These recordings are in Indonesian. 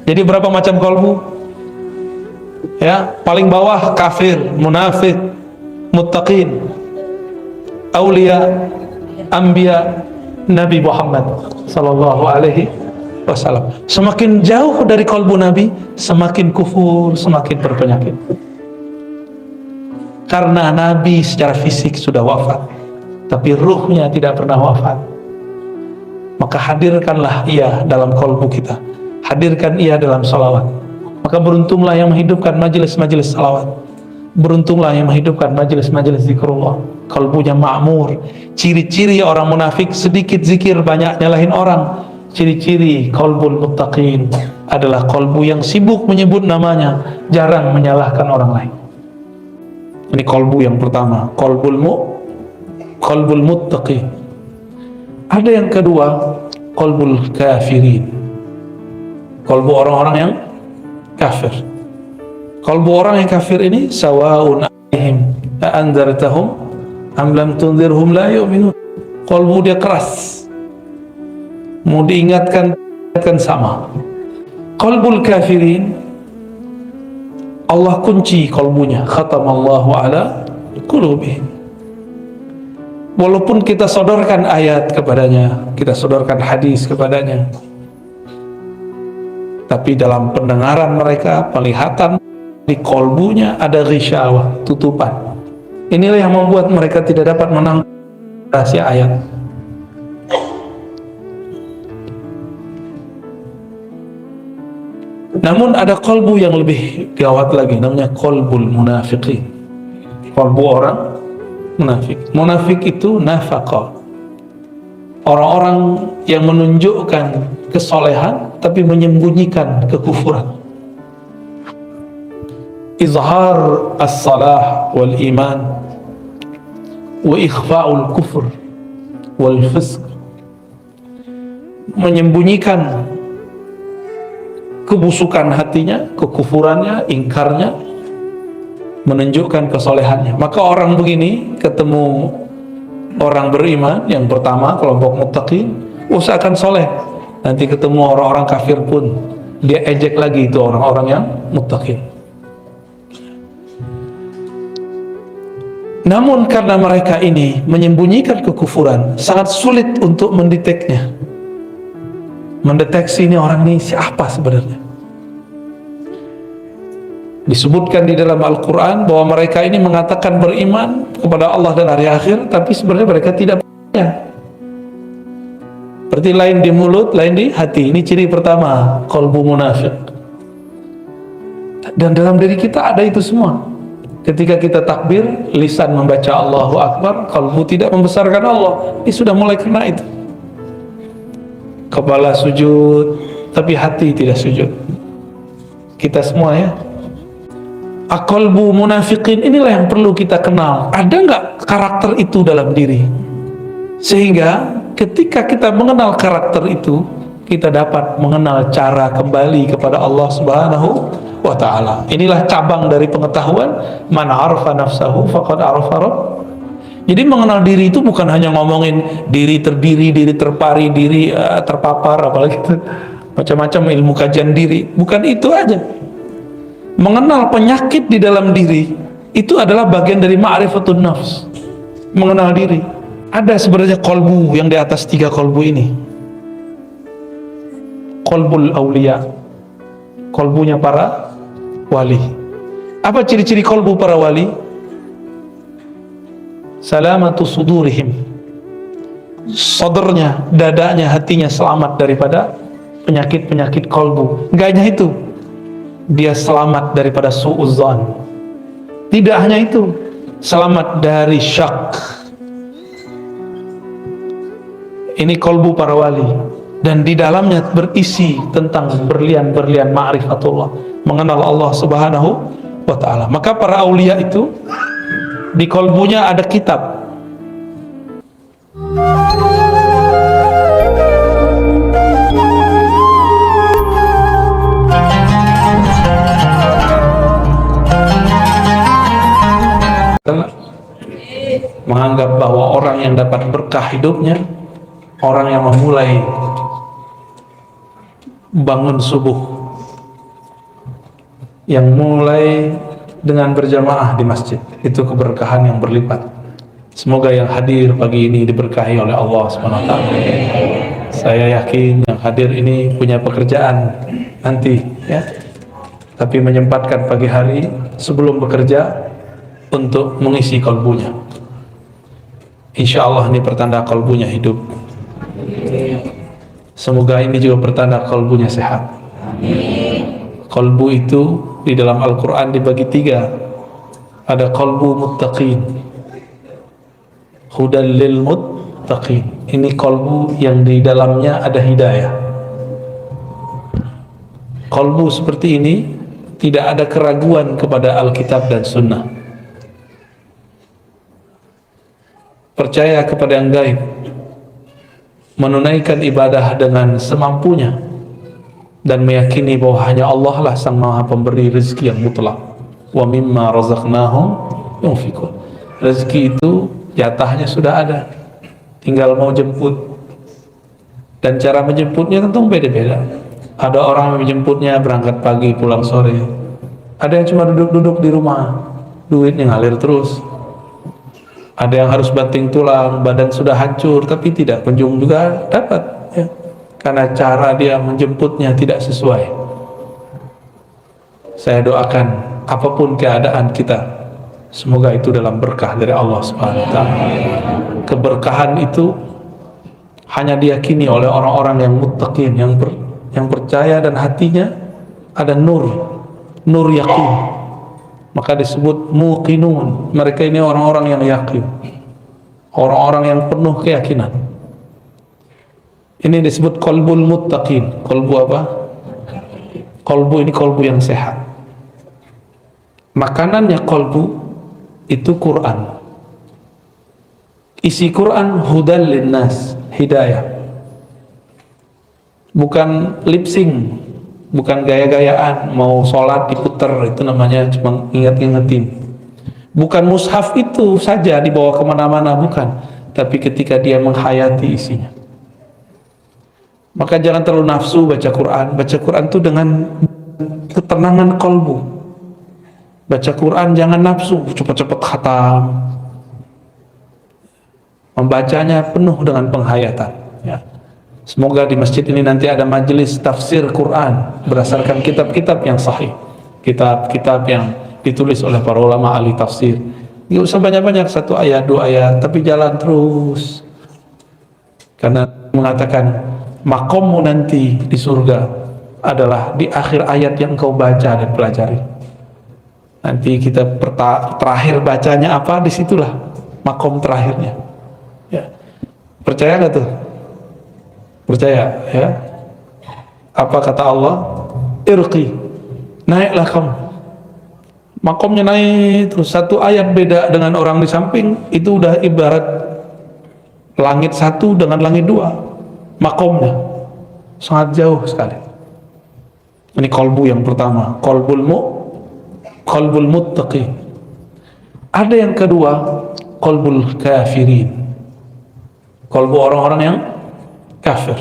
Jadi berapa macam kolbu? Ya, paling bawah kafir, munafik, muttaqin, aulia, anbiya, Nabi Muhammad sallallahu alaihi wasallam. Semakin jauh dari kolbu Nabi, semakin kufur, semakin berpenyakit. Karena Nabi secara fisik sudah wafat, tapi ruhnya tidak pernah wafat. Maka hadirkanlah ia dalam kolbu kita, hadirkan ia dalam salawat. Maka beruntunglah yang menghidupkan majelis-majelis salawat, beruntunglah yang menghidupkan majelis-majelis zikrullah. Kolbunya ma'mur. Ciri-ciri orang munafik sedikit zikir, banyak nyalahin orang. Ciri-ciri kolbul muttaqin adalah kolbu yang sibuk menyebut namanya, jarang menyalahkan orang lain. Ini kolbu yang pertama, kolbul muttaqin. Ada yang kedua, kolbul kafirin, kolbu orang-orang yang kafir. Kolbu orang yang kafir ini sawa'un alaihim a'anzartahum am lam tunzirhum la yu'minun. Kolbu dia keras, mau diingatkan sama. Kolbul kafirin, Allah kunci kolbunya, khatamallahu ala qulubihim. Walaupun kita sodorkan ayat kepadanya, kita sodorkan hadis kepadanya, tapi dalam pendengaran mereka, penglihatan, di kolbunya ada ghisyawah, tutupan. Inilah yang membuat mereka tidak dapat menangkap rahasia ayat. Namun ada kolbu yang lebih gawat lagi, namanya kolbul munafiqin, kolbu orang munafik. Munafik itu nafaqah, orang-orang yang menunjukkan kesolehan tapi menyembunyikan kekufuran. Izhar as-salah wal iman wa ikhfa'ul kufur wal fisq, menyembunyikan kebusukan hatinya, kekufurannya, ingkarnya, menunjukkan kesolehannya. Maka orang begini ketemu orang beriman, yang pertama kelompok muttaqin, usahakan soleh. Nanti ketemu orang-orang kafir pun dia ejek lagi itu orang-orang yang muttaqin. Namun karena mereka ini menyembunyikan kekufuran, sangat sulit untuk mendeteknya, mendeteksi ini orang ini siapa sebenarnya. Disebutkan di dalam Al-Quran bahwa mereka ini mengatakan beriman kepada Allah dan hari akhir, tapi sebenarnya mereka tidak percaya. Berarti lain di mulut, lain di hati. Ini ciri pertama, qalbu munafik. Dan dalam diri kita ada itu semua. Ketika kita takbir, lisan membaca Allahu Akbar, qalbu tidak membesarkan Allah. Ini sudah mulai kena itu. Kepala sujud, tapi hati tidak sujud. Kita semua ya. Qalbu munafiqin, inilah yang perlu kita kenal. Ada nggak karakter itu dalam diri? Sehingga ketika kita mengenal karakter itu, kita dapat mengenal cara kembali kepada Allah Subhanahu wa ta'ala. Inilah cabang dari pengetahuan, man arafa nafsahu faqad arafa rabb. Jadi mengenal diri itu bukan hanya ngomongin diri terdiri, diri terpari, diri terpapar, apalagi itu macam-macam ilmu kajian diri. Bukan itu aja. Mengenal penyakit di dalam diri itu adalah bagian dari ma'rifatun nafs. Mengenal diri. Ada sebenarnya kolbu yang di atas tiga kolbu ini. Kolbul aulia, kolbunya para wali. Apa ciri-ciri kolbu para wali? Salamatu sudurihim, sodornya, dadanya, hatinya selamat daripada penyakit-penyakit kolbu. Enggak hanya itu, dia selamat daripada su'udzan. Tidak hanya itu, selamat dari syak. Ini kolbu para wali, dan di dalamnya berisi tentang berlian-berlian ma'rifatullah, mengenal Allah Subhanahu wa ta'ala. Maka para aulia itu di kolbunya ada kitab. Menganggap bahwa orang yang dapat berkah hidupnya, orang yang memulai bangun subuh yang mulai dengan berjamaah di masjid, itu keberkahan yang berlipat. Semoga yang hadir pagi ini diberkahi oleh Allah SWT. Saya yakin yang hadir ini punya pekerjaan nanti, ya, tapi menyempatkan pagi hari sebelum bekerja untuk mengisi kalbunya. Insya Allah ini pertanda kalbunya hidup. Semoga ini juga pertanda kalbunya sehat. Kalbu itu di dalam Al-Quran dibagi 3. Ada kalbu muttaqin, hudal lil muttaqin. Ini kalbu yang di dalamnya ada hidayah. Kalbu seperti ini tidak ada keraguan kepada Alkitab dan Sunnah, percaya kepada yang gaib, menunaikan ibadah dengan semampunya, dan meyakini bahwa hanya Allah lah sang maha pemberi rezeki yang mutlak. Wa mimma razaqnahum yunfiqun. Rezeki itu jatahnya sudah ada, tinggal mau jemput. Dan cara menjemputnya tentu beda-beda. Ada orang yang menjemputnya berangkat pagi pulang sore, ada yang cuma duduk-duduk di rumah, duitnya ngalir terus. Ada yang harus banting tulang, badan sudah hancur tapi tidak kunjung juga dapat, ya, karena cara dia menjemputnya tidak sesuai. Saya doakan apapun keadaan kita, semoga itu dalam berkah dari Allah SWT. Keberkahan itu hanya diyakini oleh orang-orang yang muttaqin, yang percaya dan hatinya ada nur yakin. Maka disebut muqinun. Mereka ini orang-orang yang yakin, orang-orang yang penuh keyakinan. Ini disebut qalbul muttaqin. Qalbu apa? Qalbu ini qalbu yang sehat. Makanannya qalbu itu Quran. Isi Quran hudal linnas, hidayah. Bukan lip sync, bukan gaya-gayaan, mau sholat diputer, itu namanya cuma ingat-ingetin. Bukan mushaf itu saja dibawa kemana-mana, bukan. Tapi ketika dia menghayati isinya. Maka jangan terlalu nafsu baca Quran. Baca Quran itu dengan ketenangan kalbu. Baca Quran jangan nafsu, cepat-cepat khatam. Membacanya penuh dengan penghayatan, ya. Semoga di masjid ini nanti ada majelis tafsir Quran berdasarkan kitab-kitab yang sahih, kitab-kitab yang ditulis oleh para ulama ahli tafsir. Nggak usah banyak-banyak, 1 ayat 2 ayat, tapi jalan terus. Karena mengatakan makommu nanti di surga adalah di akhir ayat yang kau baca dan pelajari. Nanti kita terakhir bacanya apa, disitulah makom terakhirnya, ya. Percaya nggak tuh? Percaya, ya. Apa kata Allah? Irqi, naiklah kamu. Makomnya naik terus, 1 ayat beda dengan orang di samping, itu udah ibarat langit 1 dengan langit 2. Makomnya sangat jauh sekali. Ini kalbu yang pertama, qalbul muttaqin. Ada yang kedua, qalbul kafirin. Kalbu orang-orang yang kafir.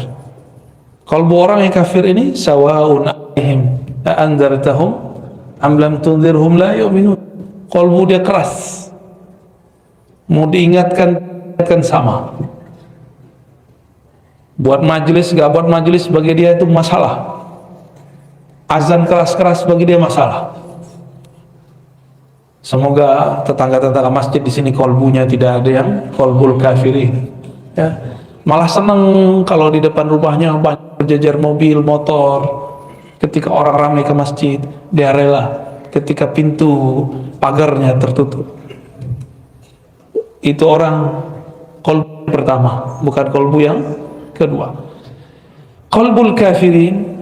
Kalbu orang yang kafir ini sawa'un 'alaihim a anzartahum am lam tunzirhum la yu'minun. Kalbu dia keras, mau diingatkan sama. Buat majelis gak buat majelis, bagi dia itu masalah. Azan keras-keras bagi dia masalah. Semoga tetangga-tetangga masjid di sini kalbunya tidak ada yang qalbul kafirin, ya. Malah senang kalau di depan rumahnya banyak berjejer mobil, motor. Ketika orang ramai ke masjid, dia rela ketika pintu pagarnya tertutup. Itu orang qalbu pertama, bukan qalbu yang kedua. Qalbul kafirin,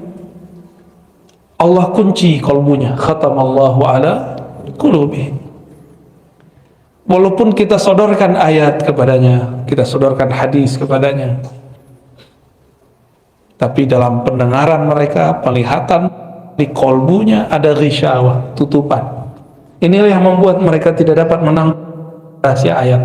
Allah kunci kalbunya, khatamallahu ala qulubihim. Walaupun kita sodorkan ayat kepadanya, kita sodorkan hadis kepadanya, tapi dalam pendengaran mereka, penglihatan, di kalbunya ada ghisyawah, tutupan. Inilah yang membuat mereka tidak dapat menang rahasia ayat.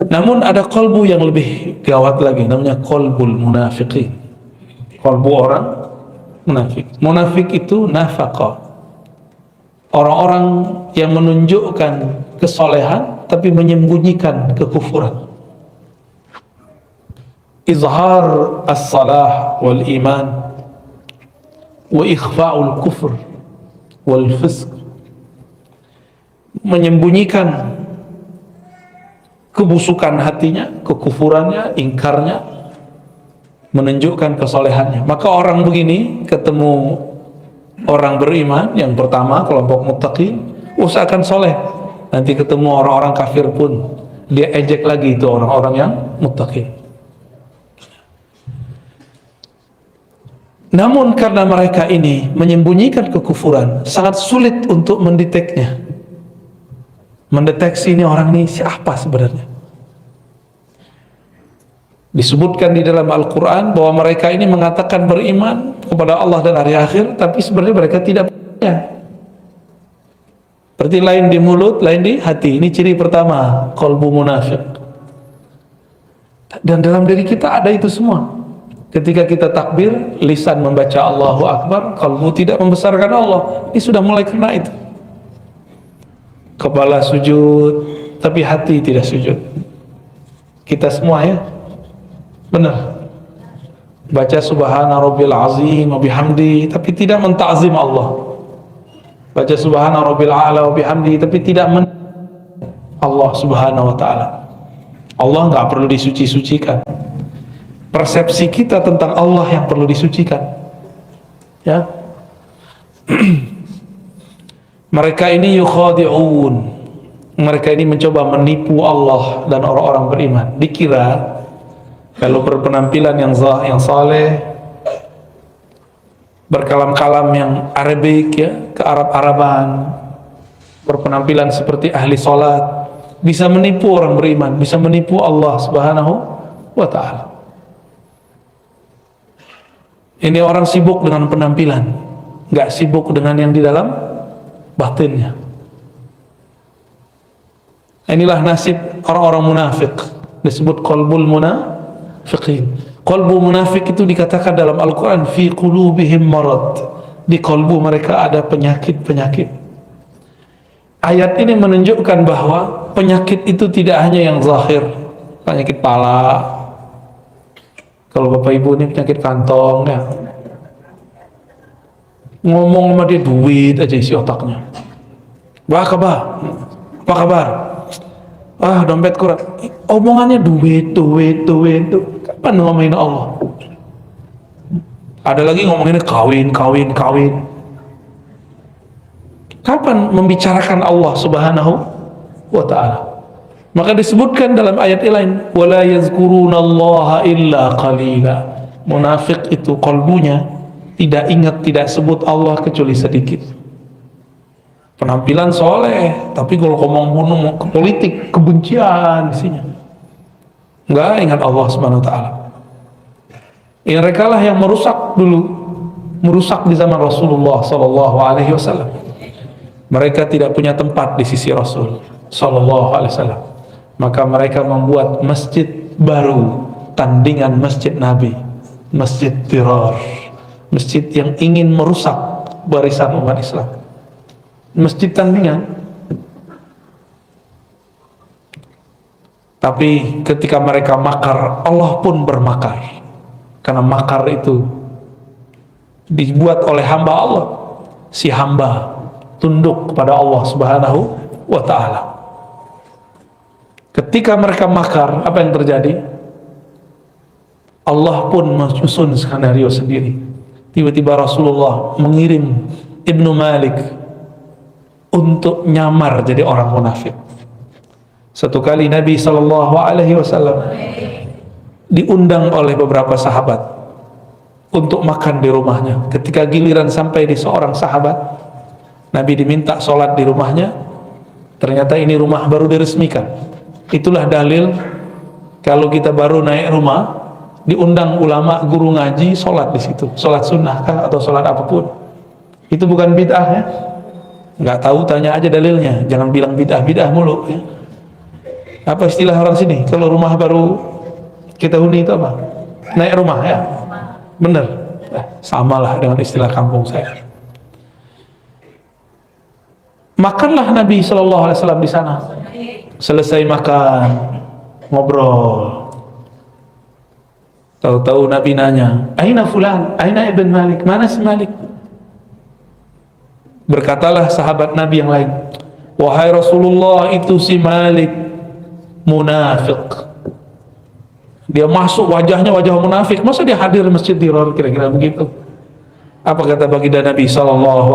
Namun ada kolbu yang lebih gawat lagi, namanya kolbul munafiqin. Kolbu orang munafik. Munafik itu nafaqah, orang-orang yang menunjukkan kesolehan tapi menyembunyikan kekufuran. Izhar as-salah wal iman wa ikhfa'ul kufr wal fisq, menyembunyikan kebusukan hatinya, kekufurannya, ingkarnya, menunjukkan kesolehannya. Maka orang begini ketemu orang beriman, yang pertama kelompok muttaqin, usahakan soleh. Nanti ketemu orang-orang kafir pun dia ejek lagi, itu orang-orang yang muttaqin. Namun karena mereka ini menyembunyikan kekufuran, sangat sulit untuk mendeteknya, mendeteksi ini orang ini siapa sebenarnya. Disebutkan di dalam Al-Quran bahwa mereka ini mengatakan beriman kepada Allah dan hari akhir, tapi sebenarnya mereka tidak punya. Berarti lain di mulut, lain di hati. Ini ciri pertama, qalbu munafik. Dan dalam diri kita ada itu semua. Ketika kita takbir, lisan membaca Allahu Akbar, qalbu tidak membesarkan Allah. Ini sudah mulai kena itu. Kepala sujud, tapi hati tidak sujud. Kita semua ya, benar. Baca subhana rabbil azim wa bihamdi, tapi tidak mentakzim Allah. Baca subhana rabbil a'la wa bihamdi, tapi tidak Allah subhanahu wa ta'ala. Allah nggak perlu disuci-sucikan. Persepsi kita tentang Allah yang perlu disucikan, ya. Mereka ini yukhadi'un, mereka ini mencoba menipu Allah dan orang-orang beriman. Dikira kalau berpenampilan yang saleh, berkalam-kalam yang Arabik, ya, ke Arab-Araban, berpenampilan seperti ahli salat, bisa menipu orang beriman, bisa menipu Allah subhanahu wa ta'ala. Ini orang sibuk dengan penampilan, nggak sibuk dengan yang di dalam batinnya. Inilah nasib orang-orang munafik, disebut qalbul munafiqin. Qalbu munafik itu dikatakan dalam Al-Quran, fi qulubihim marad, di qalbu mereka ada penyakit-penyakit. Ayat ini menunjukkan bahwa penyakit itu tidak hanya yang zahir, penyakit pala. Kalau bapak ibu ini penyakit kantong, ya, ngomong sama dia duit aja isi otaknya. Apa kabar? Apa kabar? Ah, dompet kurang. Omongannya duit. Kapan ngomongin Allah? Ada lagi ngomonginnya kawin. Kapan membicarakan Allah subhanahu wa ta'ala? Maka disebutkan dalam ayat lain, wala yazkurunallaha illa qalila. Munafik itu kalbunya tidak ingat, tidak sebut Allah kecuali sedikit. Penampilan soleh, tapi kalau ngomong bunuh ke politik, kebencian isinya. Enggak ingat Allah subhanahu wa ta'ala. Mereka lah yang merusak dulu, merusak di zaman Rasulullah sallallahu alaihi wasallam. Mereka tidak punya tempat di sisi Rasul sallallahu alaihi wasallam. Maka mereka membuat masjid baru, tandingan masjid Nabi, masjid dirar, masjid yang ingin merusak barisan umat Islam, masjid tandingan. Tapi ketika mereka makar, Allah pun bermakar, karena makar itu dibuat oleh hamba Allah. Si hamba tunduk kepada Allah subhanahu wa ta'ala. Ketika mereka makar, apa yang terjadi? Allah pun menyusun skenario sendiri. Tiba-tiba Rasulullah mengirim Ibnu Malik untuk nyamar jadi orang munafik. Satu kali Nabi SAW diundang oleh beberapa sahabat untuk makan di rumahnya. Ketika giliran sampai di seorang sahabat, Nabi diminta sholat di rumahnya. Ternyata ini rumah baru diresmikan. Itulah dalil kalau kita baru naik rumah, diundang ulama, guru ngaji, sholat di situ, sholat sunnah kah atau sholat apapun, itu bukan bid'ah ya. Nggak tahu, tanya aja dalilnya, jangan bilang bid'ah mulu ya. Apa istilah orang sini? Kalau rumah baru kita huni itu apa? Naik rumah ya? Bener. Samalah dengan istilah kampung saya. Makanlah Nabi SAW di sana. Selesai makan, ngobrol. Tahu-tahu Nabi nanya, Aina fulan, Aina ibn Malik, mana si Malik? Berkatalah sahabat Nabi yang lain, wahai Rasulullah, itu si Malik munafik. Dia masuk wajahnya wajah munafik. Masa dia hadir di Masjid Dirar, kira-kira begitu. Apa kata baginda Nabi SAW?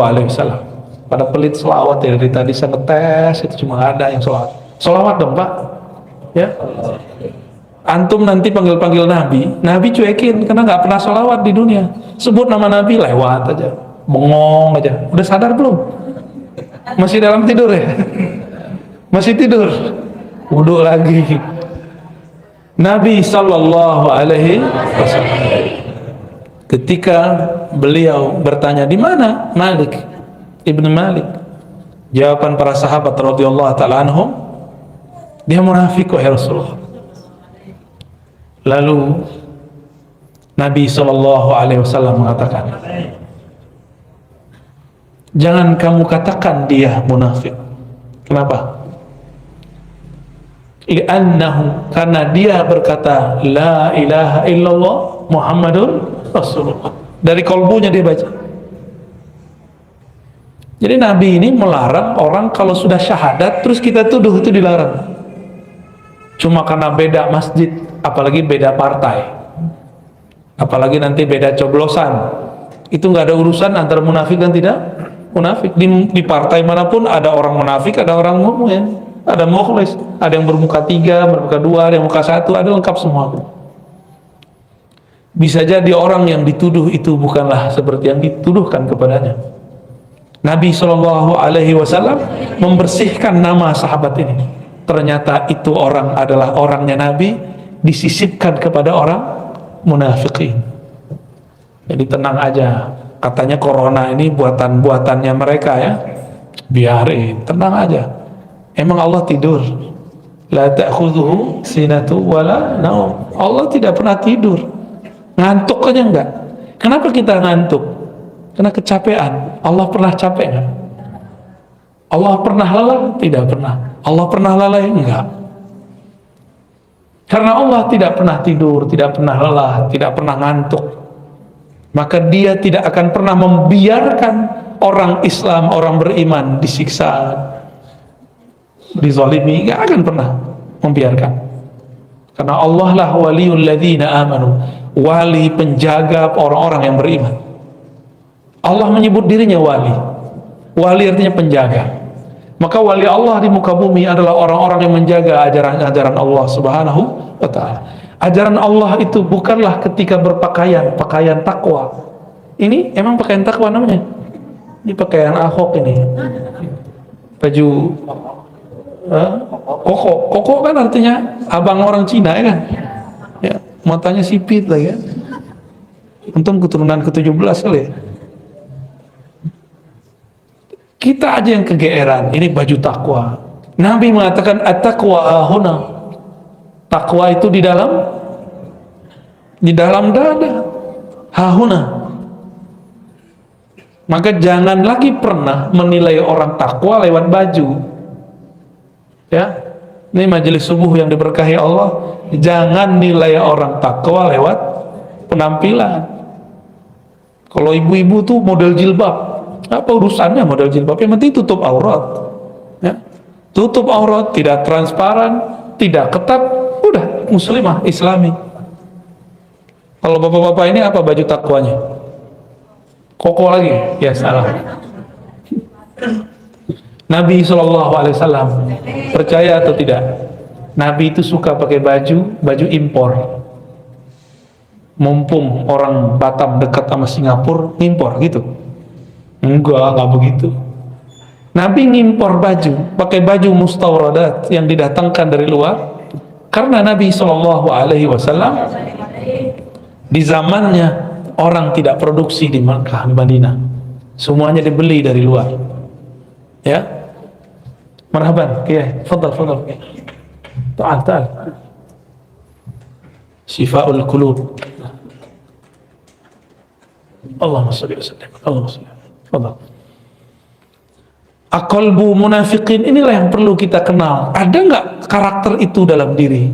Pada pelit selawat ya, dari tadi saya ngetes, itu cuma ada yang selawat. Selawat dong Pak, ya. Antum nanti panggil-panggil Nabi, Nabi cuekin karena nggak pernah selawat di dunia. Sebut nama Nabi lewat aja, bengong aja. Udah sadar belum? Masih dalam tidur ya? Masih tidur? Wudhu lagi. Nabi Sallallahu Alaihi Wasallam ketika beliau bertanya, di mana Malik ibn Malik? Jawaban para sahabat radhiyallahu taala anhum, dia munafik wahai Rasulullah. Lalu Nabi SAW mengatakan, jangan kamu katakan dia munafik. Kenapa? Li'annahu, karena dia berkata la ilaha illallah Muhammadur Rasulullah. Dari kolbunya dia baca. Jadi Nabi ini melarang orang kalau sudah syahadat terus kita tuduh, itu dilarang. Cuma karena beda masjid, apalagi beda partai, apalagi nanti beda coblosan, itu nggak ada urusan antara munafik dan tidak munafik. Di partai manapun ada orang munafik, ada orang mukmin, ada mukhlis, ada yang bermuka 3, bermuka 2, ada yang muka 1, ada lengkap semua. Bisa jadi orang yang dituduh itu bukanlah seperti yang dituduhkan kepadanya. Nabi SAW membersihkan nama sahabat ini. Ternyata itu orang adalah orangnya Nabi, disisipkan kepada orang munafikin. Jadi tenang aja, katanya corona ini buatan-buatannya mereka ya, biarin, tenang aja. Emang Allah tidur? La ta'khudhuhu sinatu wala naum. Allah tidak pernah tidur. Ngantuk aja enggak. Kenapa kita ngantuk? Karena kecapean. Allah pernah capek enggak? Allah pernah lelah? Tidak pernah. Allah pernah lalai? Enggak. Karena Allah tidak pernah tidur, tidak pernah lelah, tidak pernah ngantuk, maka dia tidak akan pernah membiarkan orang Islam, orang beriman disiksa, dizalimi. Enggak akan pernah membiarkan. Karena Allah lah waliyul ladzina amanu, wali penjaga orang-orang yang beriman. Allah menyebut dirinya wali. Wali artinya penjaga. Maka wali Allah di muka bumi adalah orang-orang yang menjaga ajaran-ajaran Allah Subhanahu wa ta'ala. Ajaran Allah itu bukanlah ketika berpakaian, pakaian takwa. Ini emang pakaian takwa namanya? Ini pakaian Ahok ini. Baju koko kan artinya abang orang Cina ya kan? Ya, matanya sipit lah ya. Untung keturunan ke-17 kali ya. Kita aja yang kegeeran, ini baju takwa. Nabi mengatakan at-taqwa hahuna. Takwa itu di dalam dada. Hahuna. Maka jangan lagi pernah menilai orang takwa lewat baju. Ya. Ini majelis subuh yang diberkahi Allah. Jangan nilai orang takwa lewat penampilan. Kalau ibu-ibu tuh model jilbab, apa urusannya model jilbab? Yang penting tutup aurat, ya. Tutup aurat, tidak transparan, tidak ketat, udah muslimah islami. Kalau bapak-bapak ini apa baju takwanya? Koko lagi? Ya salah. Nabi SAW percaya atau tidak? Nabi itu suka pakai baju impor. Mumpung orang Batam dekat sama Singapura, impor gitu. Enggak begitu. Nabi ngimpor baju, pakai baju mustawradat yang didatangkan dari luar, karena Nabi SAW di zamannya orang tidak produksi di Makkah, di Madinah, semuanya dibeli dari luar. Ya, marhaban, ya, fadal. Ta'al. Syifa'ul qulub. Allahumma shalli wa sallim. Allahumma shalli. Allah. Aqalbu munafiqin, inilah yang perlu kita kenal. Ada nggak karakter itu dalam diri?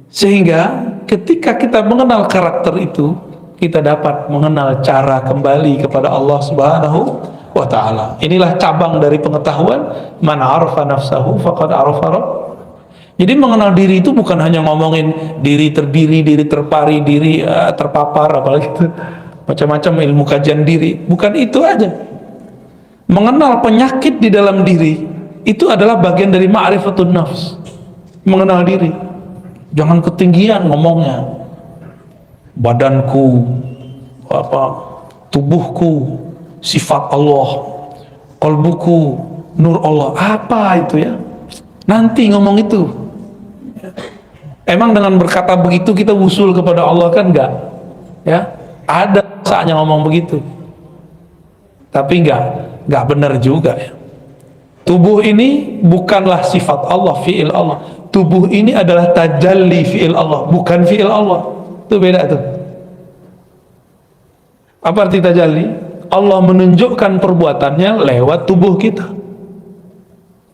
Sehingga ketika kita mengenal karakter itu, kita dapat mengenal cara kembali kepada Allah Subhanahu wa ta'ala. Inilah cabang dari pengetahuan, man arafa nafsahu faqad arafa rabb. Jadi mengenal diri itu bukan hanya ngomongin diri terdiri, diri terpari, diri terpapar, apalagi itu macam-macam ilmu kajian diri. Bukan itu aja. Mengenal penyakit di dalam diri itu adalah bagian dari ma'rifatun nafs. Mengenal diri. Jangan ketinggian ngomongnya. Badanku, tubuhku, sifat Allah, qalbuku, nur Allah. Apa itu ya? Nanti ngomong itu. Emang dengan berkata begitu kita usul kepada Allah kan enggak? Ya, ada saatnya ngomong begitu. Tapi enggak benar juga ya. Tubuh ini bukanlah sifat Allah, fi'il Allah. Tubuh ini adalah tajalli fi'il Allah, bukan fi'il Allah. Itu beda tuh. Apa arti tajalli? Allah menunjukkan perbuatannya lewat tubuh kita.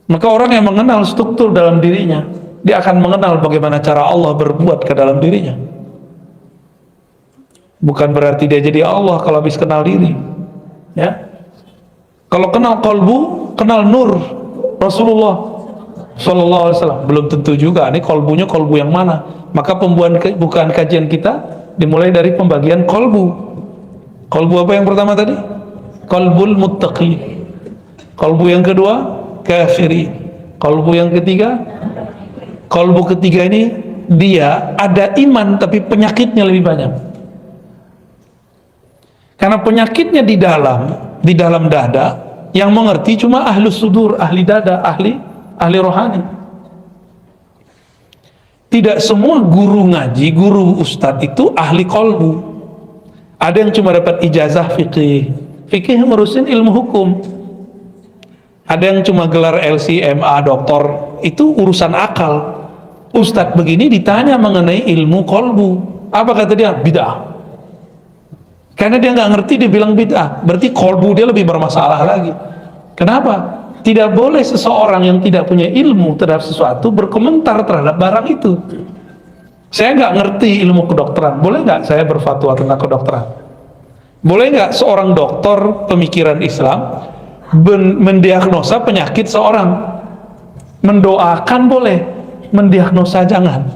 Maka orang yang mengenal struktur dalam dirinya, dia akan mengenal bagaimana cara Allah berbuat ke dalam dirinya. Bukan berarti dia jadi Allah kalau habis kenal diri. Ya. Kalau kenal qalbu, kenal nur Rasulullah Sallallahu Alaihi Wasallam. Belum tentu juga. Ini qalbunya qalbu yang mana? Maka pembukaan kajian kita dimulai dari pembagian qalbu. Qalbu apa yang pertama tadi? Qalbul muttaqi. Qalbu yang kedua kafiri. Qalbu yang ketiga, qalbu ketiga ini dia ada iman tapi penyakitnya lebih banyak. Karena penyakitnya di dalam dada, yang mengerti cuma ahlus sudur, ahli dada, ahli rohani. Tidak semua guru ngaji, guru ustadz itu ahli qalbu. Ada yang cuma dapat ijazah fikih. Fikih ngurusin ilmu hukum. Ada yang cuma gelar LC, MA, doktor, itu urusan akal. Ustadz begini ditanya mengenai ilmu qalbu. Apa kata dia? Bid'ah. Karena dia nggak ngerti, dia bilang bid'ah. Berarti qalbu dia lebih bermasalah lagi. Kenapa? Tidak boleh seseorang yang tidak punya ilmu terhadap sesuatu berkomentar terhadap barang itu. Saya nggak ngerti ilmu kedokteran, boleh nggak saya berfatwa tentang kedokteran? Boleh nggak seorang dokter pemikiran Islam mendiagnosa penyakit seorang? Mendoakan boleh, mendiagnosa jangan.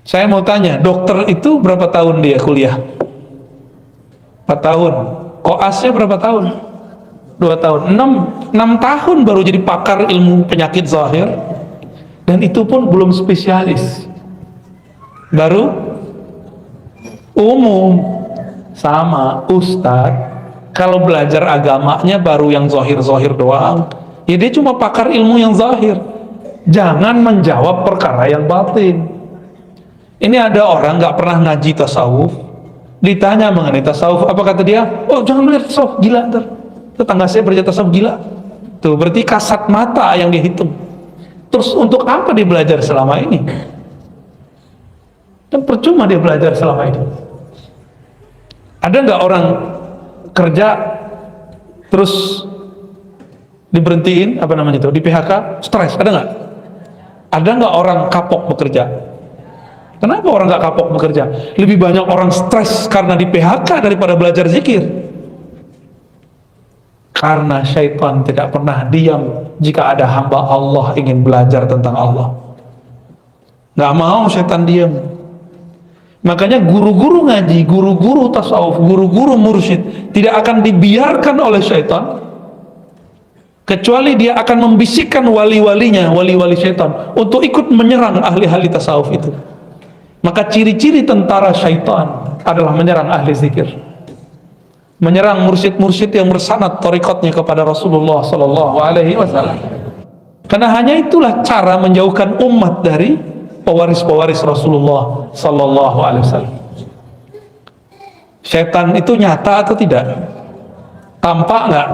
Saya mau tanya, dokter itu berapa tahun dia kuliah? 4 tahun. Koasnya berapa tahun? 2 tahun. 6 tahun baru jadi pakar ilmu penyakit zahir. Dan itu pun belum spesialis. Baru umum. Sama ustadz, kalau belajar agamanya baru yang zahir-zahir doang. Ya dia cuma pakar ilmu yang zahir. Jangan menjawab perkara yang batin. Ini ada orang nggak pernah ngaji tasawuf, ditanya mengenai tasawuf, apa kata dia? Oh jangan belajar tasawuf, gila ntar. Tetangga saya belajar tasawuf, gila. Tuh berarti kasat mata yang dihitung. Terus untuk apa dia belajar selama ini? Dan percuma dia belajar selama ini. Ada nggak orang kerja terus diberhentiin, apa namanya itu, di PHK, stres? Ada nggak? Ada nggak orang kapok bekerja? Kenapa orang nggak kapok bekerja? Lebih banyak orang stres karena di PHK daripada belajar zikir. Karena syaitan tidak pernah diam jika ada hamba Allah ingin belajar tentang Allah. Nggak mau syaitan diam. Makanya guru-guru ngaji, guru-guru tasawuf, guru-guru mursyid tidak akan dibiarkan oleh syaitan, kecuali dia akan membisikkan wali-walinya, wali-wali syaitan, untuk ikut menyerang ahli-ahli tasawuf itu. Maka ciri-ciri tentara syaitan adalah menyerang ahli zikir, menyerang mursyid-mursyid yang bersanad thariqatnya kepada Rasulullah Sallallahu Alaihi Wasallam. Karena hanya itulah cara menjauhkan umat dari pewaris-pewaris Rasulullah Sallallahu Alaihi Wasallam. Syaitan itu nyata atau tidak? Tampak nggak?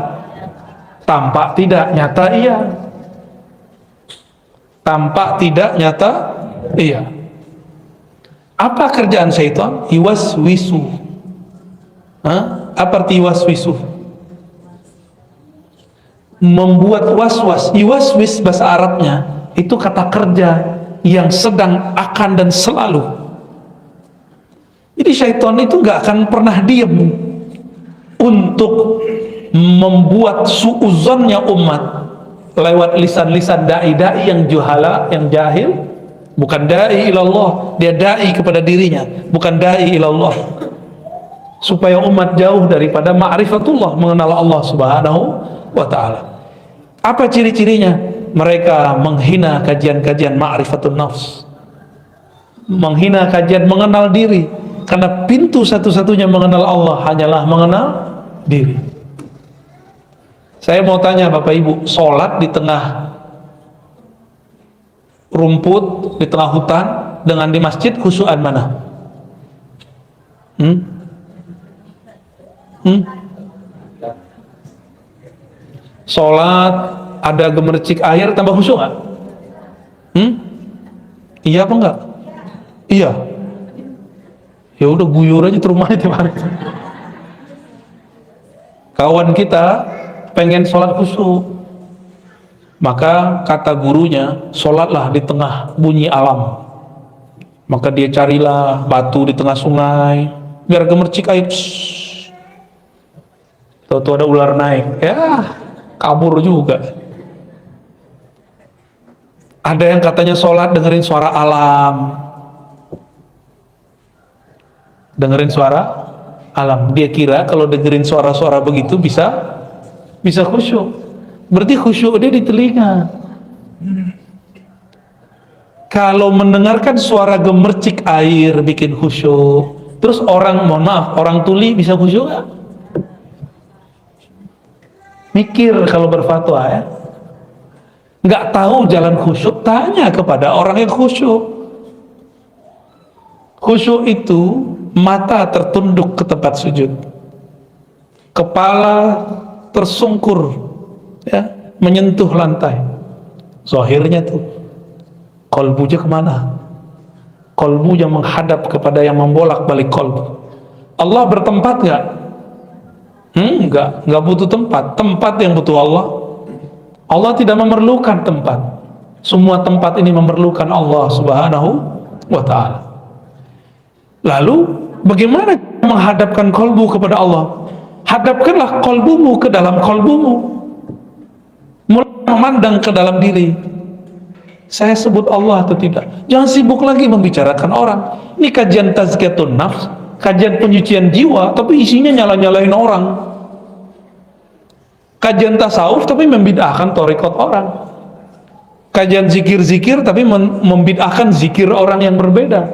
Tampak tidak, nyata iya. tampak tidak nyata. Iya. Apa kerjaan syaitan? Yuwaswisu. Apa arti yuwaswisu? Membuat waswas. Yuwaswis bahasa Arabnya itu kata kerja yang sedang, akan, dan selalu. Jadi syaitan itu gak akan pernah diem untuk membuat suuzonnya umat lewat lisan-lisan dai-dai yang juhala, yang jahil. Bukan dai ilallah, dia dai kepada dirinya, bukan dai ilallah, supaya umat jauh daripada ma'rifatullah, mengenal Allah subhanahu wa ta'ala. Apa ciri-cirinya? Mereka menghina kajian-kajian ma'rifatun nafs, menghina kajian mengenal diri, karena pintu satu-satunya mengenal Allah hanyalah mengenal diri. Saya mau tanya Bapak Ibu, sholat di tengah rumput, di tengah hutan, dengan di masjid, khusyukan mana? Sholat ada gemercik air tambah khusyuk nggak? Iya apa enggak? Iya. Ya udah guyur aja tuh rumahnya tiap hari. Kawan kita pengen sholat khusyuk, maka kata gurunya, sholatlah di tengah bunyi alam. Maka dia carilah batu di tengah sungai, biar gemercik air. Tahu-tahu ada ular naik, ya kabur juga. Ada yang katanya sholat dengerin suara alam, dengerin suara alam. Dia kira kalau dengerin suara-suara begitu bisa khusyuk. Berarti khusyuk dia di telinga. Kalau mendengarkan suara gemercik air bikin khusyuk, terus orang, mohon maaf, orang tuli bisa khusyuk gak? Mikir kalau berfatwa ya. Nggak tahu jalan khusyuk, tanya kepada orang yang khusyuk. Khusyuk itu mata tertunduk ke tempat sujud, kepala tersungkur, ya, menyentuh lantai. Zahirnya tuh, kolbunya kemana? Kolbunya menghadap kepada yang membolak-balik kolbu. Allah bertempat gak? Enggak butuh tempat. Tempat yang butuh Allah. Allah tidak memerlukan tempat. Semua tempat ini memerlukan Allah subhanahu wa ta'ala. Lalu bagaimana menghadapkan kolbu kepada Allah? Hadapkanlah kolbumu ke dalam kolbumu, mulai memandang ke dalam diri. Saya sebut Allah atau tidak? Jangan sibuk lagi membicarakan orang. Ini kajian tazkiyatun nafs, kajian penyucian jiwa, tapi isinya nyala-nyalain orang. Kajian tasawuf tapi membid'ahkan thariqat orang. Kajian zikir-zikir tapi membid'ahkan zikir orang yang berbeda.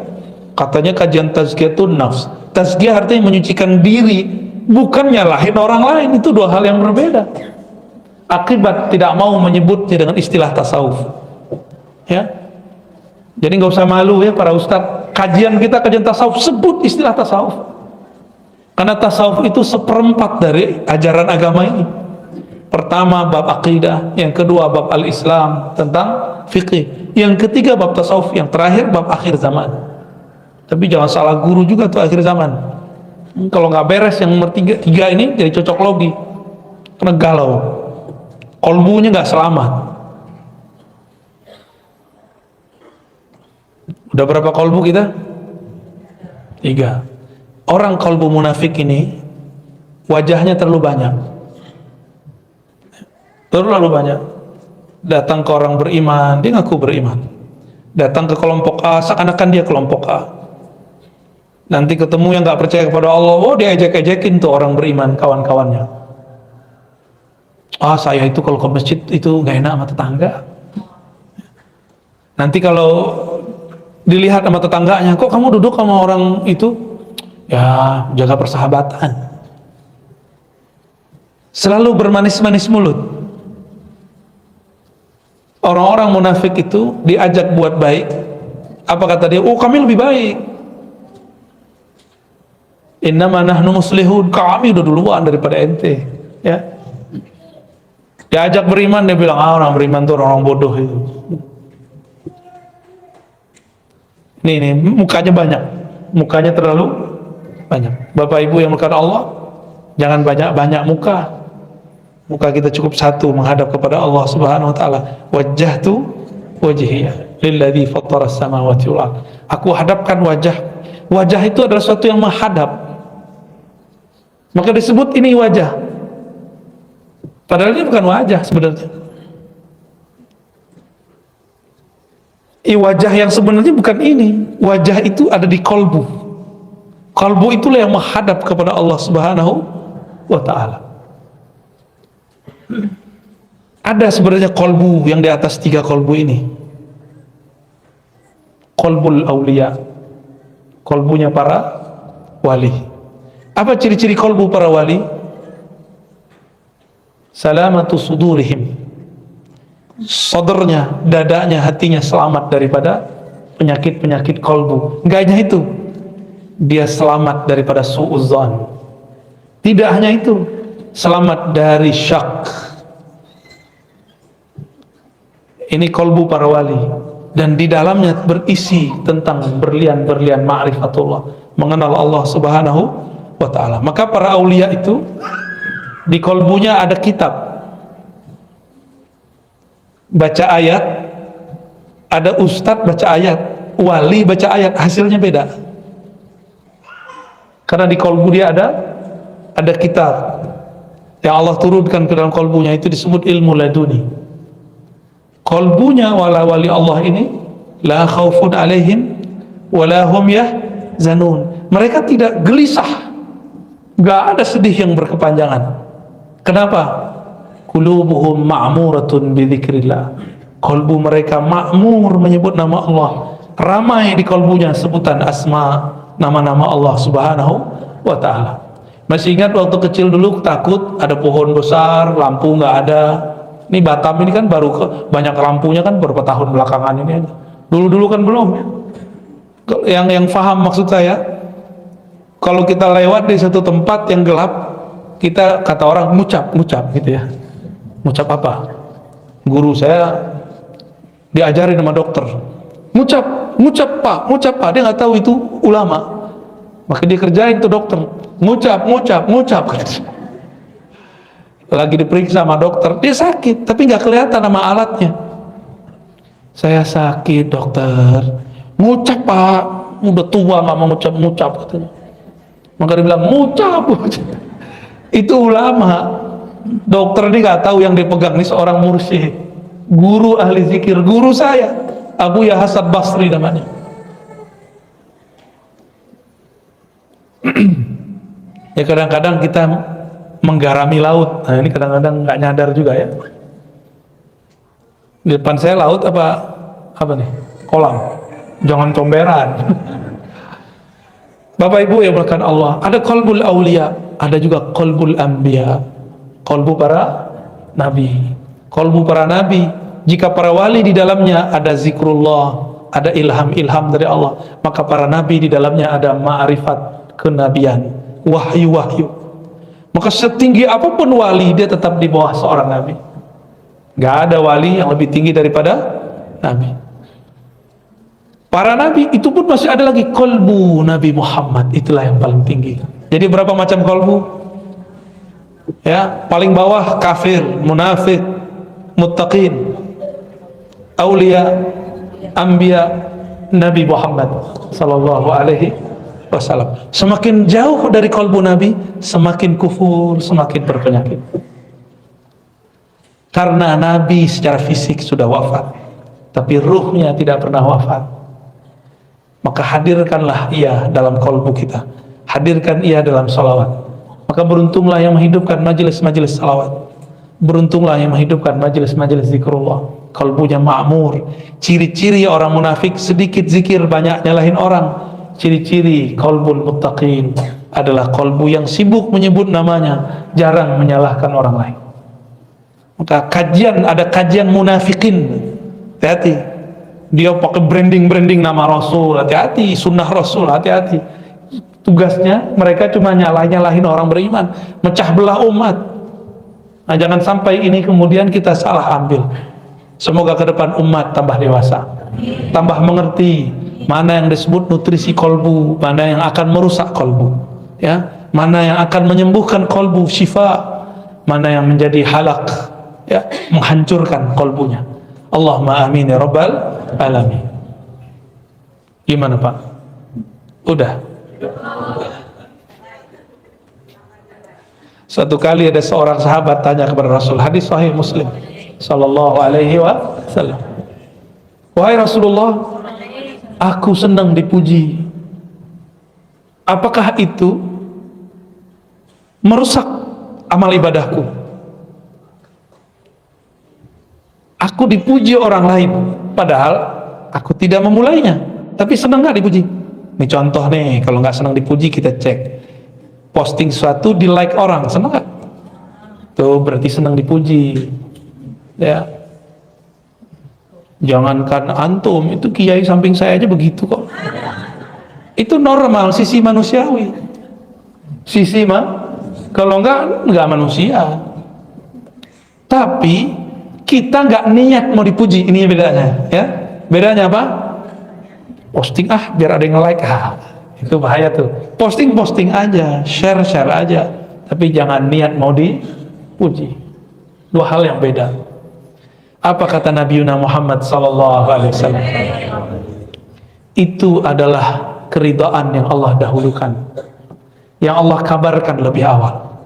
Katanya kajian tazkiyatun nafs. Tazkiyah artinya menyucikan diri, bukan nyalahin orang lain. Itu dua hal yang berbeda. Akibat tidak mau menyebutnya dengan istilah tasawuf, ya. Jadi nggak usah malu ya para ustadz, kajian kita kajian tasawuf sebut istilah tasawuf, karena tasawuf itu seperempat dari ajaran agama ini. Pertama bab akidah, yang kedua bab al-Islam tentang fikih, yang ketiga bab tasawuf, yang terakhir bab akhir zaman. Tapi jangan salah guru juga tuh akhir zaman. Kalau nggak beres yang nomor tiga ini jadi cocok logi, karena galau, kolbunya nggak selamat. Udah berapa kolbu kita? 3. Orang kolbu munafik ini wajahnya terlalu banyak, terlalu banyak. Datang ke orang beriman, dia ngaku beriman. Datang ke kelompok A, seakan-akan dia kelompok A. Nanti ketemu yang nggak percaya kepada Allah, oh dia ejek-ejekin tuh orang beriman, kawan-kawannya. Ah, saya itu kalau ke masjid itu nggak enak sama tetangga. Nanti kalau dilihat sama tetangganya, kok kamu duduk sama orang itu? Ya, jaga persahabatan. Selalu bermanis-manis mulut. Orang-orang munafik itu diajak buat baik, apa kata dia? Oh, kami lebih baik. Innama nahnu muslihun, kami udah duluan daripada ente, ya. Diajak beriman, dia bilang, ah, orang beriman tuh orang bodoh itu. nih mukanya banyak, mukanya terlalu banyak. Bapak Ibu yang melakukan Allah, jangan banyak muka. Muka kita cukup satu menghadap kepada Allah Subhanahu wa taala. Wajjahtu wajhiya lilladzi fattara as-samawati wal ard. Aku hadapkan wajah. Wajah itu adalah sesuatu yang menghadap. Maka disebut ini wajah. Padahal ini bukan wajah sebenarnya. Wajah yang sebenarnya bukan ini. Wajah itu ada di kolbu. Kolbu itulah yang menghadap kepada Allah Subhanahu wa ta'ala. Ada sebenarnya kolbu yang di atas 3 kolbu ini. Kolbul aulia, kolbunya para wali. Apa ciri-ciri kolbu para wali? Salamatu sudurihim, sodornya, dadanya, hatinya selamat daripada penyakit-penyakit kolbu. Enggak hanya itu, dia selamat daripada su'udzon. Tidak hanya itu, selamat dari syak. Ini kolbu para wali, dan di dalamnya berisi tentang berlian-berlian ma'rifatullah, mengenal Allah Subhanahu wa ta'ala. Maka para aulia itu di kolbunya ada kitab, baca ayat, ada ustadz baca ayat, wali baca ayat, hasilnya beda. Karena di kolbu dia ada kitab yang Allah turunkan ke dalam kolbunya, itu disebut ilmu laduni. Kolbunya wali Allah ini la khaufun alaihim wala hum yahzanun. Mereka tidak gelisah, nggak ada sedih yang berkepanjangan. Kenapa? Qulubuhum ma'muratun bidzikrillah. Kolbu mereka makmur menyebut nama Allah. Ramai di kolbunya sebutan asma, nama-nama Allah Subhanahu wa ta'ala. Masih ingat waktu kecil dulu takut ada pohon besar, lampu nggak ada. Ini Batam ini kan baru banyak lampunya kan beberapa tahun belakangan ini aja. Dulu-dulu kan belum. Yang paham maksud saya, kalau kita lewat di satu tempat yang gelap, kita kata orang ngucap gitu ya. Ngucap apa? Guru saya diajarin sama dokter. Ngucap pak. Dia nggak tahu itu ulama. Maka dia kerjain tuh dokter. Ngucap. Lagi diperiksa sama dokter, dia sakit, tapi nggak kelihatan nama alatnya. Saya sakit dokter. Ngucap pak, udah tua nggak mau ngucap katanya. Maka dia bilang ngucap. Itu ulama. Dokter ini nggak tahu yang dipegang ini seorang mursyid, guru ahli zikir, guru saya Abu Ya Hasan Basri namanya. Ya kadang-kadang kita menggarami laut. Nah ini kadang-kadang nggak nyadar juga ya. Di depan saya laut apa nih? Kolam. Jangan comberan. Bapak Ibu yang berkat Allah, ada qalbul aulia, ada juga qalbul anbiya, qalbu para nabi. Qalbu para nabi, jika para wali di dalamnya ada zikrullah, ada ilham dari Allah, maka para nabi di dalamnya ada ma'rifat kenabian, wahyu. Maka setinggi apapun wali, dia tetap di bawah seorang nabi. Gak ada wali yang lebih tinggi daripada nabi. Para nabi itu pun masih ada lagi kolbu Nabi Muhammad, itulah yang paling tinggi. Jadi berapa macam kolbu? Ya, paling bawah kafir, munafik, muttaqin, aulia, anbiya, Nabi Muhammad sallallahu alaihi wasallam. Semakin jauh dari kolbu Nabi, semakin kufur, semakin berpenyakit. Karena Nabi secara fisik sudah wafat, tapi ruhnya tidak pernah wafat. Maka hadirkanlah ia dalam kolbu kita, hadirkan ia dalam salawat. Maka beruntunglah yang menghidupkan majelis-majelis salawat, beruntunglah yang menghidupkan majelis-majelis zikrullah. Kolbunya ma'mur. Ciri-ciri orang munafik, sedikit zikir, banyak nyalahin orang. Ciri-ciri kolbul muttaqin adalah kolbu yang sibuk menyebut namanya, jarang menyalahkan orang lain. Maka ada kajian munafikin, hati-hati. Dia pakai branding nama Rasul, hati-hati. Sunnah Rasul, hati-hati. Tugasnya mereka cuma nyalahin orang beriman, mecah belah umat. Nah jangan sampai ini kemudian kita salah ambil. Semoga ke depan umat tambah dewasa, tambah mengerti mana yang disebut nutrisi kolbu, mana yang akan merusak kolbu, ya, mana yang akan menyembuhkan kolbu, syifa, mana yang menjadi halak, ya, menghancurkan kolbunya. Allahumma amin ya rabbal alamin. Gimana Pak? Udah. Suatu kali ada seorang sahabat tanya kepada Rasul, hadis sahih Muslim sallallahu alaihi wasallam, wahai Rasulullah, aku senang dipuji, apakah itu merusak amal ibadahku? Aku dipuji orang lain padahal aku tidak memulainya, tapi senang gak dipuji? Ini contoh nih, kalau nggak senang dipuji kita cek, posting sesuatu di like orang, senang gak? Tuh berarti senang dipuji, ya. Jangankan antum, itu kiai samping saya aja begitu kok. Itu normal, sisi manusiawi. Sisi kalau enggak manusia. Tapi kita nggak niat mau dipuji, ini bedanya, ya. Bedanya apa? Posting biar ada yang like, itu bahaya tuh. Posting aja, share aja, tapi jangan niat mau dipuji. Dua hal yang beda. Apa kata Nabi Muhammad sallallahu alaihi wasallam? Itu adalah keridhaan yang Allah dahulukan, yang Allah kabarkan lebih awal.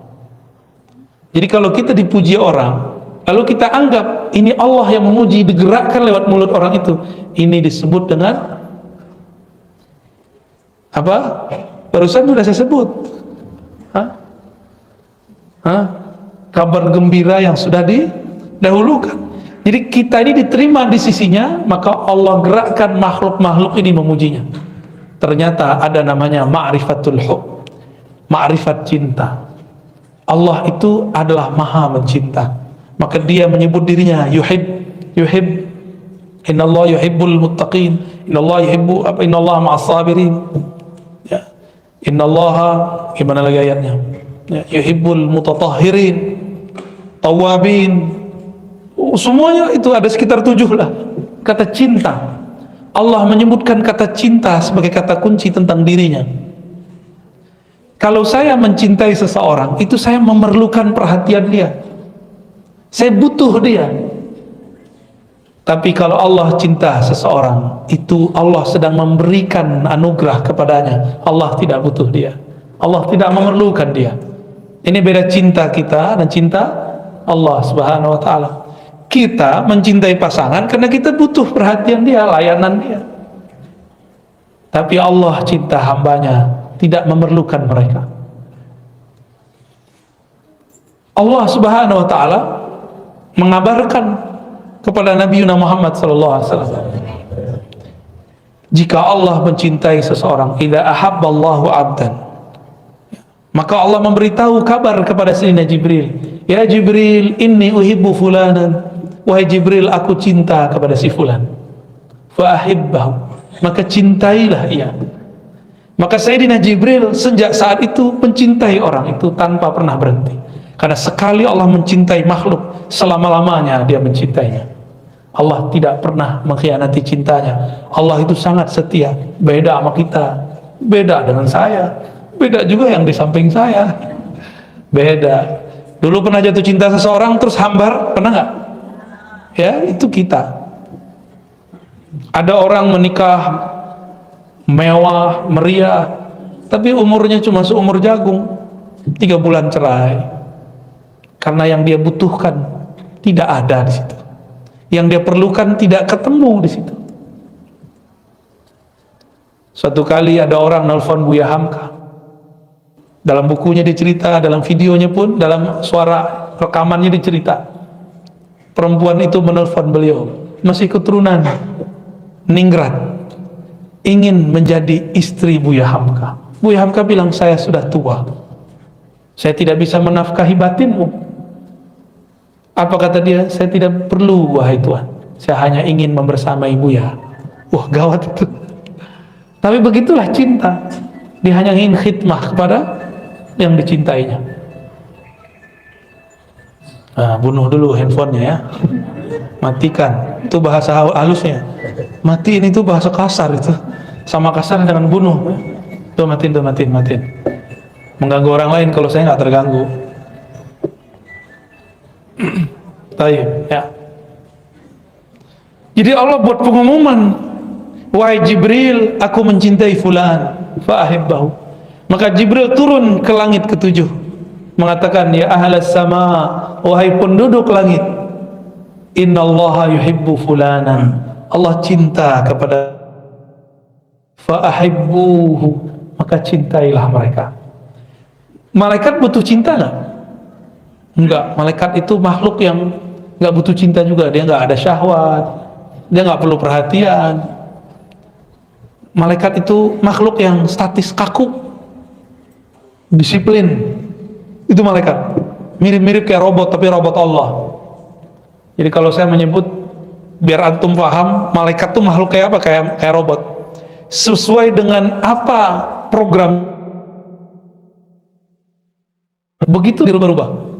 Jadi kalau kita dipuji orang, lalu kita anggap ini Allah yang memuji, digerakkan lewat mulut orang itu, ini disebut dengan apa? Barusan sudah saya sebut. Kabar gembira yang sudah didahulukan. Jadi kita ini diterima di sisinya, maka Allah gerakkan makhluk-makhluk ini memujinya. Ternyata ada namanya ma'rifatul hub, ma'rifat cinta. Allah itu adalah maha mencinta, maka dia menyebut dirinya yuhib. Innallaha yuhibbul muttaqin, innallaha yuhibbu apa, innallaha ma'as sabirin, ya. Innallaha, gimana lagi ayatnya, ya, yuhibbul mutatahhirin, tawabin. Semuanya itu ada sekitar 7 lah kata cinta. Allah menyebutkan kata cinta sebagai kata kunci tentang dirinya. Kalau saya mencintai seseorang, itu saya memerlukan perhatian dia, saya butuh dia. Tapi kalau Allah cinta seseorang, itu Allah sedang memberikan anugerah kepadanya. Allah tidak butuh dia, Allah tidak memerlukan dia. Ini beda cinta kita dan cinta Allah subhanahu wa ta'ala. Kita mencintai pasangan karena kita butuh perhatian dia, layanan dia. Tapi Allah cinta hambanya, tidak memerlukan mereka. Allah subhanahu wa ta'ala mengabarkan kepada Nabi Muhammad SAW, jika Allah mencintai seseorang, idza ahabballahu abdan, maka Allah memberitahu kabar kepada Sayyidina Jibril, ya Jibril, inni uhibbu fulanan, wahai Jibril, aku cinta kepada si fulan, fa ahibbahu, maka cintailah ia. Maka Sayyidina Jibril sejak saat itu mencintai orang itu tanpa pernah berhenti, karena sekali Allah mencintai makhluk, selama-lamanya dia mencintainya. Allah tidak pernah mengkhianati cintanya. Allah itu sangat setia. Beda sama kita, beda dengan saya, beda juga yang di samping saya, beda. Dulu pernah jatuh cinta seseorang terus hambar, pernah nggak? Ya, itu kita. Ada orang menikah mewah, meriah, tapi umurnya cuma seumur jagung, 3 bulan cerai, karena yang dia butuhkan tidak ada di situ, yang dia perlukan tidak ketemu di situ. Suatu kali ada orang nelfon Buya Hamka. Dalam bukunya dicerita, dalam videonya pun, dalam suara rekamannya dicerita, perempuan itu menelpon beliau, masih keturunan Ningrat, ingin menjadi istri Buya Hamka. Buya Hamka bilang, saya sudah tua, saya tidak bisa menafkahi batinmu. Apa kata dia? Saya tidak perlu, wahai Tuhan, saya hanya ingin membersamai Buya. Wah, gawat itu. Tapi begitulah cinta, dia hanya ingin khidmah kepada yang dicintainya. Nah, bunuh dulu handphonenya ya, matikan, itu bahasa halusnya. Matiin itu bahasa kasar itu. sama kasar dengan bunuh. Tuh matiin, mengganggu orang lain kalau saya nggak terganggu. Taib, ya. Jadi Allah buat pengumuman, wahai Jibril, aku mencintai fulan fa ahibbahu. Maka Jibril turun ke langit ketujuh mengatakan, ya ahlas sama, wahai penduduk langit, innallaha yuhibbu fulanan, Allah cinta kepada, fa ahibbuhu, maka cintailah mereka. Malaikat butuh cinta nggak? Enggak. Malaikat itu makhluk yang nggak butuh cinta juga. Dia nggak ada syahwat, dia nggak perlu perhatian. Malaikat itu makhluk yang statis, kaku, disiplin. Itu malaikat. Mirip-mirip kayak robot, tapi robot Allah. Jadi kalau saya menyebut, biar antum paham, malaikat itu makhluk kayak apa? Kayak robot. Sesuai dengan apa program, begitu dirubah-rubah.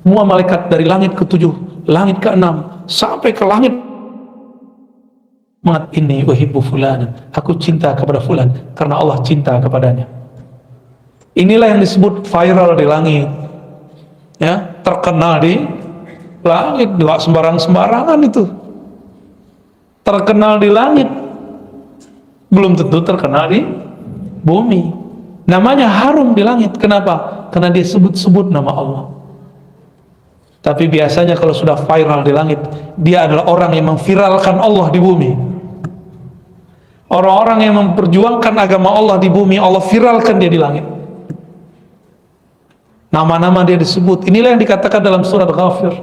Semua malaikat dari langit ke-7, langit ke-6, sampai ke langit, ini uhibbu fulan, aku cinta kepada fulan karena Allah cinta kepadanya. Inilah yang disebut viral di langit, ya, terkenal di langit. Nggak sembarangan itu. Terkenal di langit belum tentu terkenal di bumi. Namanya harum di langit. Kenapa? Karena dia sebut-sebut nama Allah. Tapi biasanya kalau sudah viral di langit, dia adalah orang yang memviralkan Allah di bumi. Orang-orang yang memperjuangkan agama Allah di bumi, Allah viralkan dia di langit. Nama-nama dia disebut. Inilah yang dikatakan dalam surat Ghafir,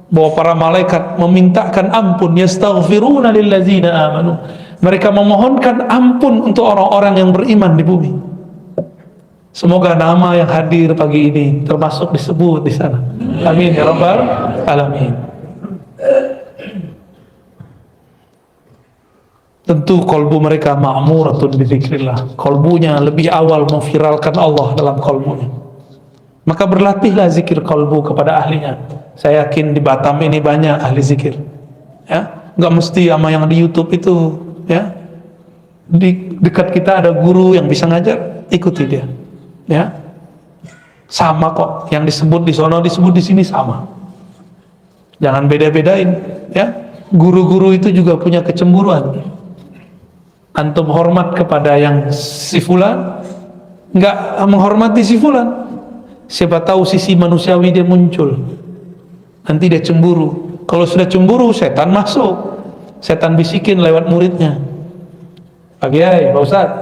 bahwa para malaikat memintakan ampun, yastaghfiruna lillazina amanu, mereka memohonkan ampun untuk orang-orang yang beriman di bumi. Semoga nama yang hadir pagi ini termasuk disebut di sana. Amin ya rabbal alamin. Tentu kolbu mereka ma'muratun bizikrillah. Kolbunya lebih awal memviralkan Allah dalam kolbunya. Maka berlatihlah zikir kolbu kepada ahlinya. Saya yakin di Batam ini banyak ahli zikir. Ya, nggak mesti sama yang di YouTube itu. Ya, di dekat kita ada guru yang bisa ngajar, ikuti dia. Ya, sama kok. Yang disebut di sono disebut di sini sama. Jangan beda-bedain. Ya, guru-guru itu juga punya kecemburuan. Antum hormat kepada yang si fulan, nggak menghormati si fulan. Siapa tahu sisi manusiawi dia muncul, nanti dia cemburu. Kalau sudah cemburu, setan masuk, setan bisikin lewat muridnya, Pak Kiai, Pak Ustadz,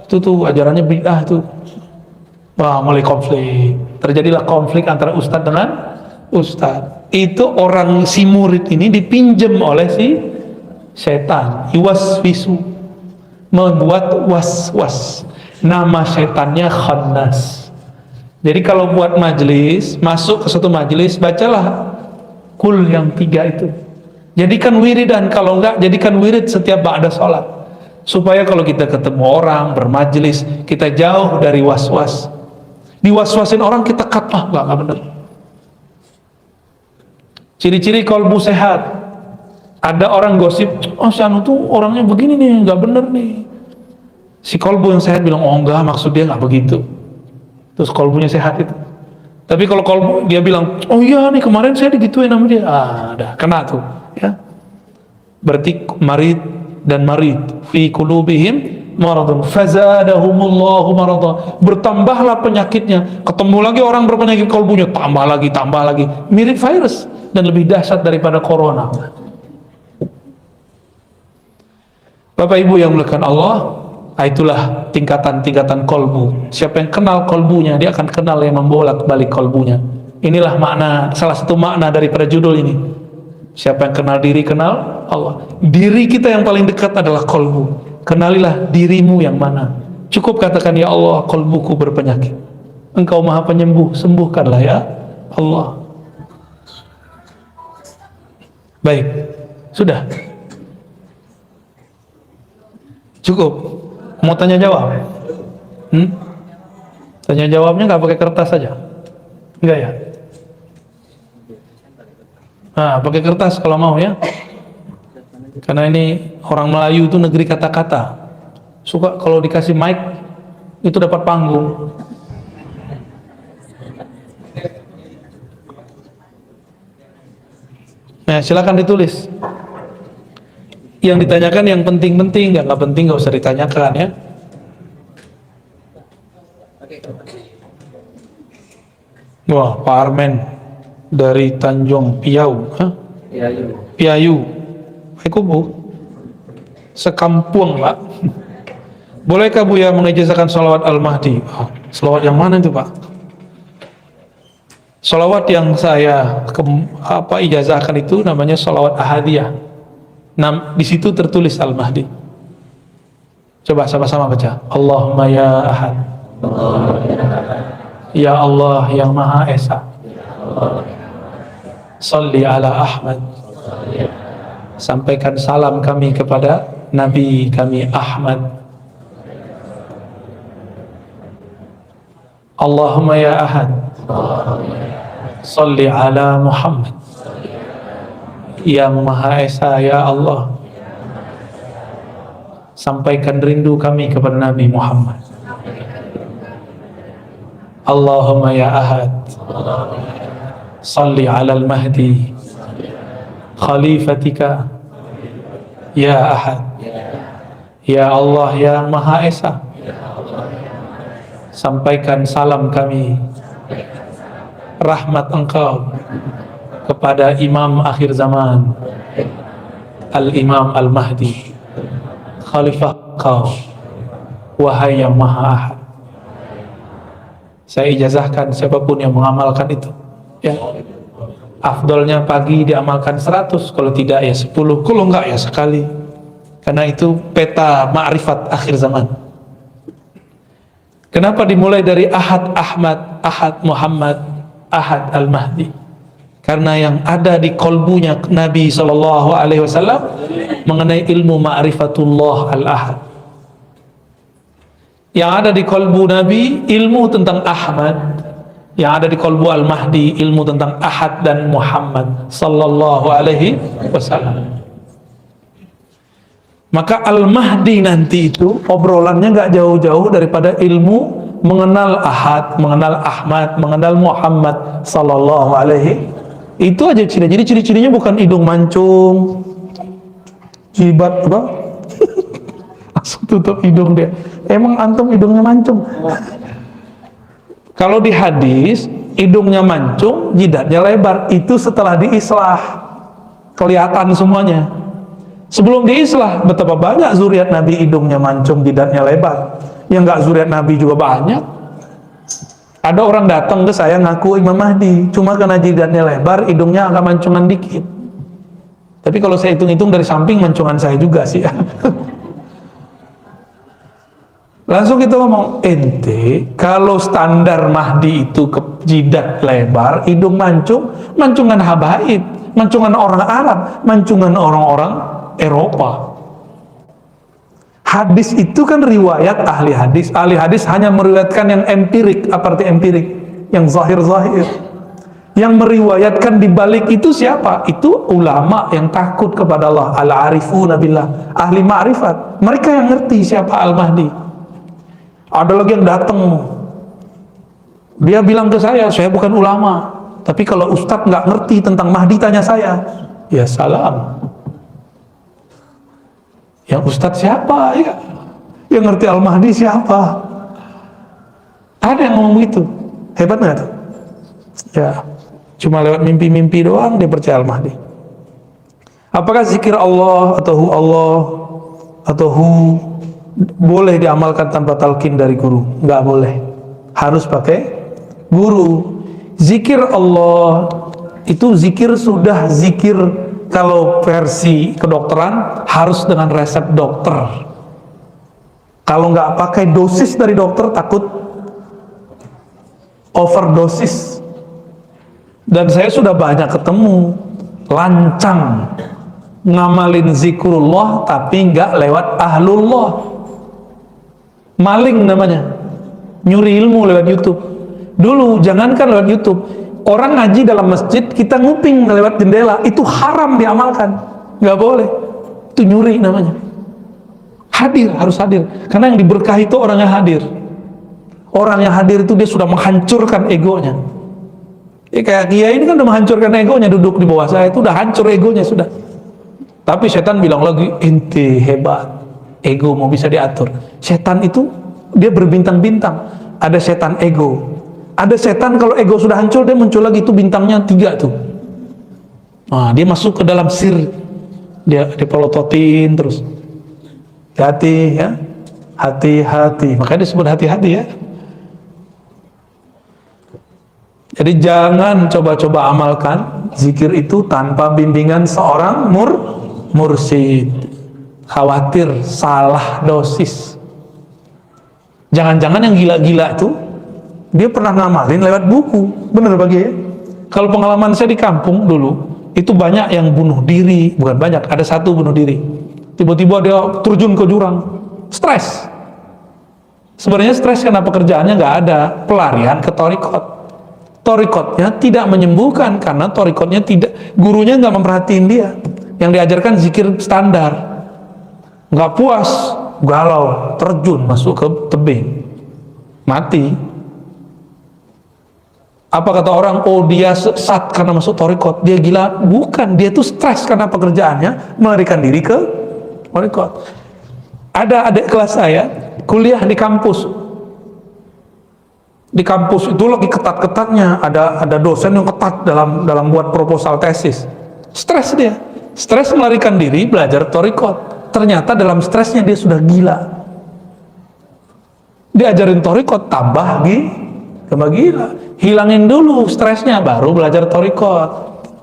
itu tuh ajarannya bid'ah tuh. Wah, mulai konflik. Terjadilah konflik antara ustadz dengan ustadz. Itu orang, si murid ini dipinjam oleh si setan, iwaswisu, membuat was-was. Nama setannya Khannas. Jadi kalau buat majelis, masuk ke satu majelis, bacalah kul yang 3 itu. Jadikan wiridan, kalau enggak jadikan wirid setiap ba'da sholat. Supaya kalau kita ketemu orang, bermajelis, kita jauh dari was-was. Diwas-wasin orang, kita cut, enggak benar. Ciri-ciri kolbu sehat. Ada orang gosip, oh si anu tuh orangnya begini nih, enggak benar nih. Si kolbu yang sehat bilang, oh enggak, maksud dia enggak begitu. Terus kolbunya sehat itu. Tapi kalau kolbu dia bilang, oh iya nih kemarin saya digituin sama dia, dah kena tuh, ya. Berarti marid dan marid fi qulubihim maradun fazadahumullahu marada. Bertambahlah penyakitnya. Ketemu lagi orang berpenyakit kolbunya, tambah lagi, mirip virus dan lebih dahsyat daripada corona. Bapak Ibu yang dimuliakan Allah, itulah tingkatan-tingkatan kolbu. Siapa yang kenal kolbunya, dia akan kenal yang membolak-balik kolbunya. Inilah makna, salah satu makna daripada judul ini. Siapa yang kenal diri, kenal Allah. Diri kita yang paling dekat adalah kolbu. Kenalilah dirimu yang mana. Cukup katakan, ya Allah, kolbuku berpenyakit. Engkau maha penyembuh, sembuhkanlah ya Allah. Baik, sudah. Cukup. Mau tanya jawab? Tanya jawabnya nggak pakai kertas saja? Enggak ya? Nah, pakai kertas kalau mau ya. Karena ini orang Melayu itu negeri kata-kata. Suka kalau dikasih mic itu dapat panggung. Nah, silakan ditulis. Yang ditanyakan yang penting-penting, yang nggak penting nggak usah ditanyakan ya. Wah, Pak Armen dari Tanjung Piau, Piayu, aku bu, sekampung Pak. Bolehkah Bu ya mengijazahkan salawat Al-Mahdi? Oh, salawat yang mana itu Pak? Salawat yang saya ijazahkan itu namanya salawat ahadiyah. Di situ tertulis Al-Mahdi. Coba sama-sama baca. Allahumma ya ahad. Ya Allah yang Maha Esa, Salli ala Ahmad. Sampaikan salam kami kepada Nabi kami Ahmad. Allahumma ya ahad, Salli ala Muhammad. Yang Maha Esa ya Allah, sampaikan rindu kami kepada Nabi Muhammad. Allahumma ya ahad, Salli ala al-Mahdi Khalifatika ya ahad. Ya Allah ya Maha Esa, sampaikan salam kami, rahmat Engkau kepada Imam akhir zaman, Al-Imam Al-Mahdi, Khalifah Engkau, wahai yang Maha Ahad. Saya ijazahkan siapapun yang mengamalkan itu ya. Afdolnya pagi diamalkan 100, kalau tidak ya 10, kalau enggak ya sekali. Karena itu peta ma'rifat akhir zaman. Kenapa dimulai dari Ahad Ahmad, Ahad Muhammad, Ahad Al-Mahdi? Karena yang ada di kolbunya Nabi SAW mengenai ilmu ma'rifatullah Al-Ahad. Yang ada di kolbu Nabi ilmu tentang Ahmad, yang ada di kolbu Al-Mahdi ilmu tentang Ahad dan Muhammad sallallahu alaihi wasallam. Maka Al-Mahdi nanti itu obrolannya nggak jauh-jauh daripada ilmu mengenal Ahad, mengenal Ahmad, mengenal Muhammad sallallahu alaihi. Itu aja ciri. Jadi ciri-cirinya bukan hidung mancung, jibat apa? Langsung tutup hidung dia. Emang antum hidungnya mancung? Kalau di hadis hidungnya mancung, jidatnya lebar. Itu setelah diislah, kelihatan semuanya. Sebelum diislah, betapa banyak zuriat Nabi hidungnya mancung, jidatnya lebar. Yang enggak zuriat Nabi juga banyak. Ada orang datang ke saya ngaku Imam Mahdi, cuma karena jidatnya lebar, hidungnya agak mancungan dikit. Tapi kalau saya hitung-hitung dari samping mancungan saya juga sih ya. Langsung kita ngomong, ente kalau standar Mahdi itu ke jidat lebar, hidung mancung, mancungan habaib, mancungan orang Arab, mancungan orang-orang Eropa. Hadis itu kan riwayat ahli hadis. Ahli hadis hanya meriwayatkan yang empirik. Apa arti empirik? Yang zahir-zahir. Yang meriwayatkan di balik itu siapa? Itu ulama yang takut kepada Allah, al-arifuna billah, ahli ma'rifat. Mereka yang ngerti siapa Al-Mahdi. Ada lagi yang datang, dia bilang ke saya bukan ulama, tapi kalau ustadz nggak ngerti tentang Mahdi tanya saya. Ya salam. Yang ustadz siapa ya? Yang ngerti Al-Mahdi siapa? Ada yang ngomong gitu. Hebat nggak tuh? Ya, cuma lewat mimpi-mimpi doang dia percaya Al-Mahdi. Apakah zikir Allah atau hu boleh diamalkan tanpa talqin dari guru? Nggak boleh, harus pakai guru. Zikir Allah itu zikir sudah zikir, kalau versi kedokteran harus dengan resep dokter. Kalau nggak pakai dosis dari dokter takut overdosis. Dan saya sudah banyak ketemu lancang ngamalin zikrullah tapi nggak lewat ahlullah. Maling namanya, nyuri ilmu lewat YouTube. Dulu jangankan lewat YouTube, orang ngaji dalam masjid kita nguping lewat jendela, itu haram diamalkan, nggak boleh. Itu nyuri namanya. Hadir, harus hadir. Karena yang diberkahi itu orang yang hadir. Orang yang hadir itu dia sudah menghancurkan egonya. Ya, kayak Kiai ini kan udah menghancurkan egonya, duduk di bawah saya itu udah hancur egonya sudah. Tapi setan bilang lagi, ente hebat, ego mau bisa diatur. Setan itu dia berbintang-bintang. Ada setan ego. Ada setan kalau ego sudah hancur dia muncul lagi, itu bintangnya 3 tuh. Nah, dia masuk ke dalam sir. Dia pelototin terus. Hati ya, hati-hati. Makanya disebut hati-hati ya. Jadi jangan coba-coba amalkan zikir itu tanpa bimbingan seorang mursyid. Khawatir salah dosis. Jangan-jangan yang gila-gila itu dia pernah ngamalin lewat buku. Bener Pak ya? Kalau pengalaman saya di kampung dulu, itu banyak yang bunuh diri. Bukan banyak, ada satu bunuh diri. Tiba-tiba dia terjun ke jurang, stres. Sebenarnya stres karena pekerjaannya nggak ada, pelarian ke torikot. Torikotnya tidak menyembuhkan karena torikotnya tidak, gurunya nggak memperhatiin dia. Yang diajarkan zikir standar. Nggak puas, galau, terjun masuk ke tebing, mati. Apa kata orang? Oh dia sesat karena masuk torikot, dia gila. Bukan, dia tuh stres karena pekerjaannya, melarikan diri ke torikot. Ada adik kelas saya kuliah di kampus. Di kampus itu lagi ketat-ketatnya, ada dosen yang ketat dalam buat proposal tesis. Stres dia, stres melarikan diri belajar torikot. Ternyata dalam stresnya dia sudah gila. Diajarin torikot tambah gila. Hilangin dulu stresnya baru belajar torikot.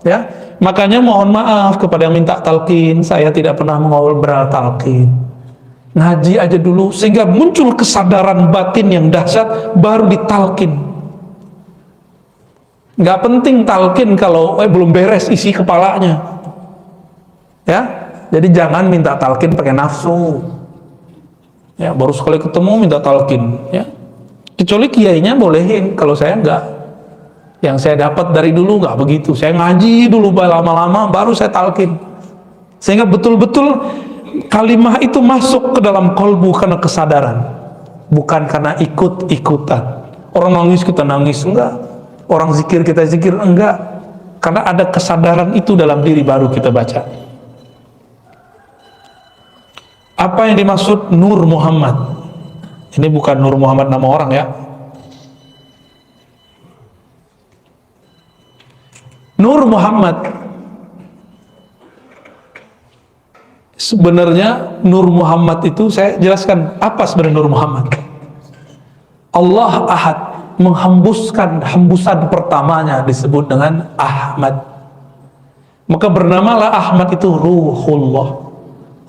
Ya, makanya mohon maaf kepada yang minta talqin, saya tidak pernah mengobrol talqin. Ngaji aja dulu sehingga muncul kesadaran batin yang dahsyat, baru ditalkin. Nggak penting talkin kalau belum beres isi kepalanya. Ya, jadi jangan minta talkin pakai nafsu. Ya, baru sekali ketemu minta talkin. Ya, kecuali kiainya bolehin. Kalau saya enggak. Yang saya dapat dari dulu nggak begitu. Saya ngaji dulu lama-lama, baru saya talkin. Sehingga betul-betul kalimah itu masuk ke dalam kolbu karena kesadaran, bukan karena ikut-ikutan. Orang nangis kita nangis, enggak. Orang zikir kita zikir, enggak. Karena ada kesadaran itu dalam diri baru kita baca. Apa yang dimaksud Nur Muhammad? Ini bukan Nur Muhammad nama orang ya. Nur Muhammad sebenarnya, Nur Muhammad itu saya jelaskan apa sebenarnya Nur Muhammad. Allah Ahad, menghembuskan hembusan pertamanya disebut dengan Ahmad. Maka bernamalah Ahmad itu Ruhullah,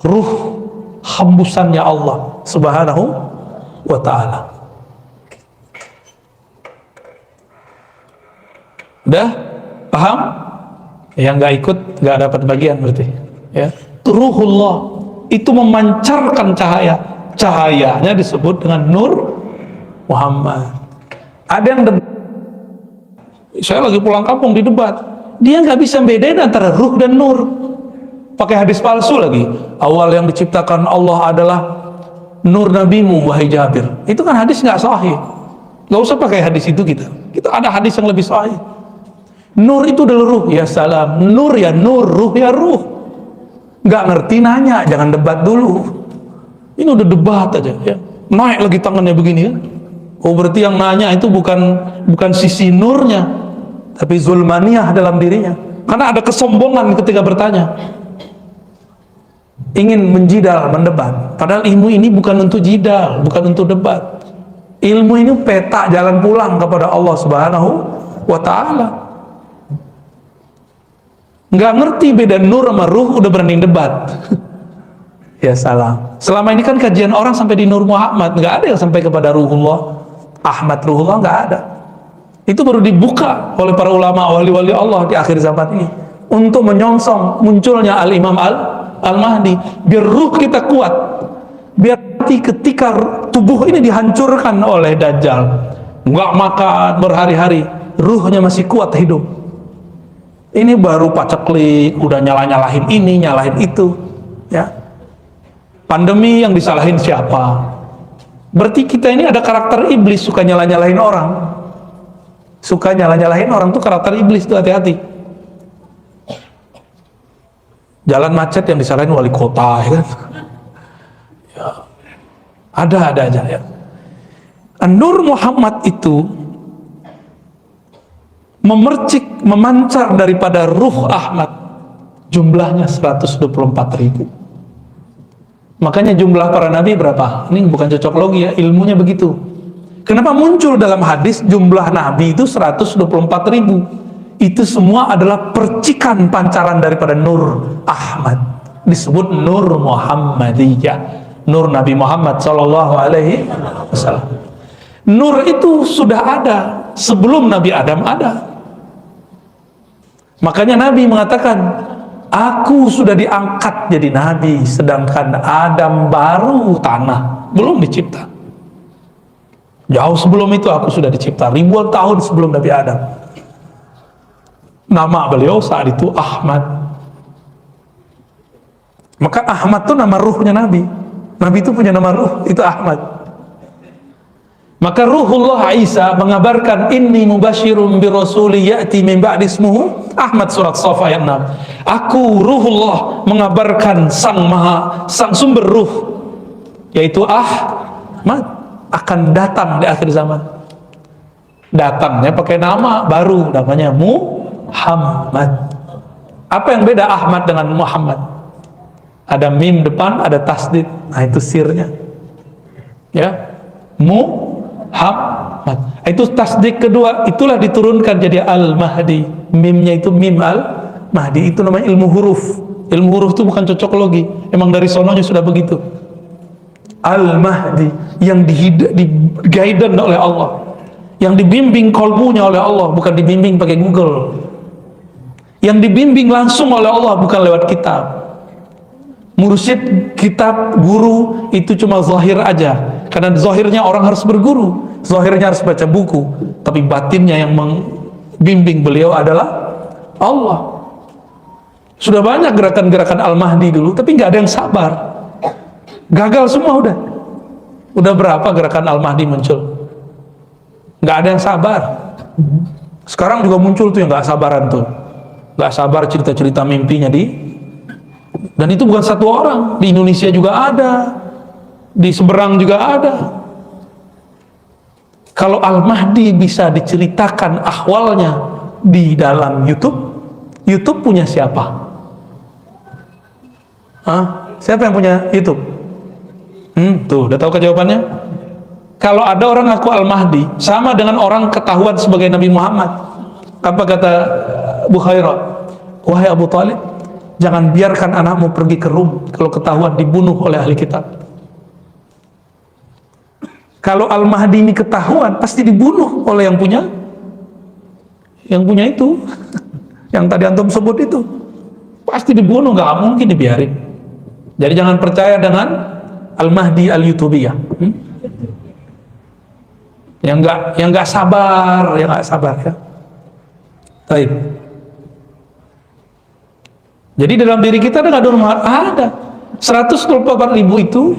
ruh hembusannya Allah Subhanahu wa ta'ala. Udah paham? Yang nggak ikut nggak dapat bagian berarti ya. Ruhullah itu memancarkan cahaya, cahayanya disebut dengan Nur Muhammad. Ada yang saya lagi pulang kampung di debat, dia nggak bisa bedain antara ruh dan nur, pakai hadis palsu lagi. Awal yang diciptakan Allah adalah nur nabimu wahai Jabir. Itu kan hadis nggak sahih, nggak usah pakai hadis itu. Kita ada hadis yang lebih sahih. Nur itu adalah ruh, ya salam. Nur ya nur, ruh ya ruh. Nggak ngerti nanya, jangan debat dulu. Ini udah debat aja ya. Naik lagi tangannya begini ya. Oh berarti yang nanya itu bukan sisi nurnya, tapi zulmaniyah dalam dirinya. Karena ada kesombongan ketika bertanya, ingin menjidal, mendebat. Padahal ilmu ini bukan untuk jidal, bukan untuk debat. Ilmu ini peta jalan pulang kepada Allah Subhanahu wa ta'ala. Nggak ngerti beda nur sama ruh udah berani debat. Ya salam. Selama ini kan kajian orang sampai di Nur Muhammad, nggak ada yang sampai kepada Ruhullah, Ahmad Ruhullah, nggak ada. Itu baru dibuka oleh para ulama wali-wali Allah di akhir zaman ini untuk menyongsong munculnya Al-Imam Al-Mahdi, biar ruh kita kuat, biar ketika tubuh ini dihancurkan oleh Dajjal, nggak makan berhari-hari, ruhnya masih kuat hidup. Ini baru paceklik, udah nyalahin ini, nyalahin itu, ya. Pandemi yang disalahin siapa? Berarti kita ini ada karakter iblis, suka nyalah-nyalahin orang. Suka nyalah-nyalahin orang tuh karakter iblis tuh, hati-hati. Jalan macet yang disalahin wali kota, ya kan? Ya. Ada aja ya. Nur Muhammad itu memancar daripada ruh Ahmad, jumlahnya 124.000. Makanya jumlah para nabi berapa? Ini bukan cocok logi ya, ilmunya begitu. Kenapa muncul dalam hadis jumlah nabi itu 124.000? Itu semua adalah percikan pancaran daripada Nur Ahmad, disebut Nur Muhammadiyah, Nur Nabi Muhammad Sallallahu Alaihi Wasallam. Nur itu sudah ada sebelum Nabi Adam ada. Makanya Nabi mengatakan, aku sudah diangkat jadi Nabi, sedangkan Adam baru tanah, belum dicipta. Jauh sebelum itu aku sudah dicipta, ribuan tahun sebelum Nabi Adam. Nama beliau saat itu Ahmad. Maka Ahmad itu nama ruhnya Nabi. Nabi itu punya nama ruh, itu Ahmad. Maka Ruhullah Isa mengabarkan, inni mubashirun bi rasuli ya'ti min ba'di ismuhu Ahmad, surat Shaf ayat 6. Aku Ruhullah mengabarkan sang sumber ruh, yaitu Ahmad, akan datang di akhir zaman. Datangnya pakai nama baru, namanya Muhammad. Apa yang beda Ahmad dengan Muhammad? Ada mim depan, ada tasdid. Nah, itu sirnya. Ya, Muhammad. Itu tasdid kedua, itulah diturunkan jadi Al-Mahdi. Mimnya itu mim Al-Mahdi. Itu namanya ilmu huruf. Ilmu huruf itu bukan cocok logi. Emang dari sononya sudah begitu. Al-Mahdi yang di-guidance oleh Allah, yang dibimbing kolbunya oleh Allah, bukan dibimbing pakai Google. Yang dibimbing langsung oleh Allah, bukan lewat kitab. Mursyid, kitab, guru itu cuma zahir aja, karena zahirnya orang harus berguru, zahirnya harus baca buku, tapi batinnya yang membimbing beliau adalah Allah. Sudah banyak gerakan-gerakan Al-Mahdi dulu, tapi nggak ada yang sabar, gagal semua. Udah berapa gerakan Al-Mahdi muncul, nggak ada yang sabar. Sekarang juga muncul tuh yang nggak sabaran tuh, nggak sabar cerita-cerita mimpinya dan itu bukan satu orang, di Indonesia juga ada, di seberang juga ada. Kalau Al-Mahdi bisa diceritakan ahwalnya di dalam YouTube punya siapa? Siapa yang punya YouTube? Tuh, udah tahu jawabannya? Kalau ada orang ngaku Al-Mahdi, sama dengan orang ketahuan sebagai Nabi Muhammad. Apa kata Bukhairah? Wahai Abu Talib, jangan biarkan anakmu pergi ke Rum kalau ketahuan dibunuh oleh ahli kitab. Kalau Al-Mahdi ini ketahuan, pasti dibunuh oleh yang punya itu yang tadi antum sebut itu, pasti dibunuh, nggak mungkin dibiarin. Jadi jangan percaya dengan Al-Mahdi Al-Yutubiyah, yang nggak sabar ya. Baik. Jadi dalam diri kita ada ada 124.000 itu,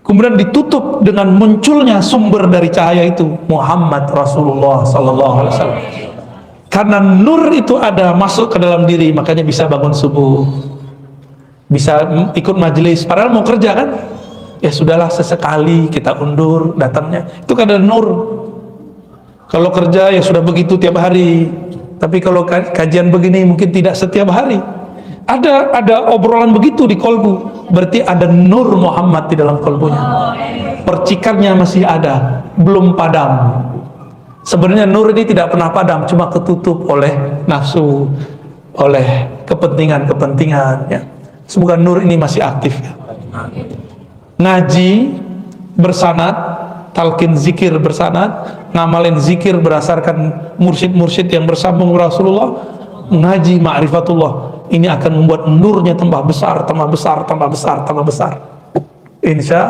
kemudian ditutup dengan munculnya sumber dari cahaya itu, Muhammad Rasulullah Sallallahu Alaihi Wasallam. Karena nur itu ada masuk ke dalam diri, makanya bisa bangun subuh, bisa ikut majelis. Padahal mau kerja kan, ya sudahlah sesekali kita undur datangnya. Itu kan ada nur. Kalau kerja ya sudah begitu tiap hari. Tapi kalau kajian begini mungkin tidak setiap hari. Ada obrolan begitu di kolbu, berarti ada nur Muhammad di dalam kolbunya. Percikannya masih ada, belum padam. Sebenarnya nur ini tidak pernah padam, cuma ketutup oleh nafsu, oleh kepentingan ya. Semoga nur ini masih aktif ya. Ngaji bersanad, talqin zikir bersanad, ngamalin zikir berdasarkan mursyid-mursyid yang bersambung Rasulullah, ngaji ma'rifatullah, ini akan membuat nurnya tambah besar. Insya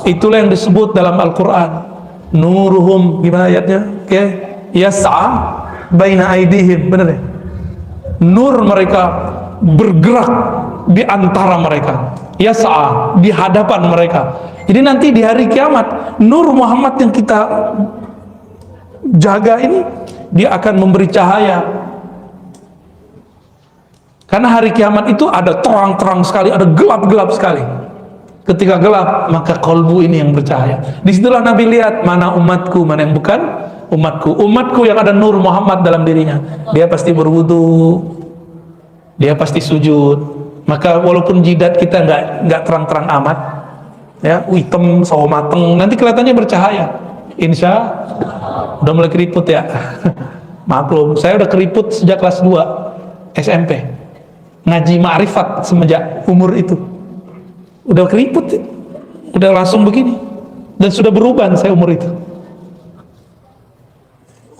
itulah yang disebut dalam Al-Quran, nuruhum, gimana ayatnya? Yas'a baina aidihim, benar ya? Nur mereka bergerak di antara mereka. yas'a, di hadapan mereka. Jadi nanti di hari kiamat, Nur Muhammad yang kita jaga ini, dia akan memberi cahaya. Karena hari kiamat itu ada terang-terang sekali, ada gelap-gelap sekali. Ketika gelap, maka kolbu ini yang bercahaya. Disitulah Nabi lihat mana umatku, mana yang bukan umatku. Umatku yang ada Nur Muhammad dalam dirinya, dia pasti berwudu, dia pasti sujud. Maka walaupun jidat kita nggak terang-terang amat, ya, hitam sawo mateng, nanti kelihatannya bercahaya. Insya udah mulai keriput ya. Maklum, saya udah keriput sejak kelas 2 SMP. Ngaji ma'rifat semenjak umur itu. Udah keriput, udah langsung begini. Dan sudah beruban saya umur itu.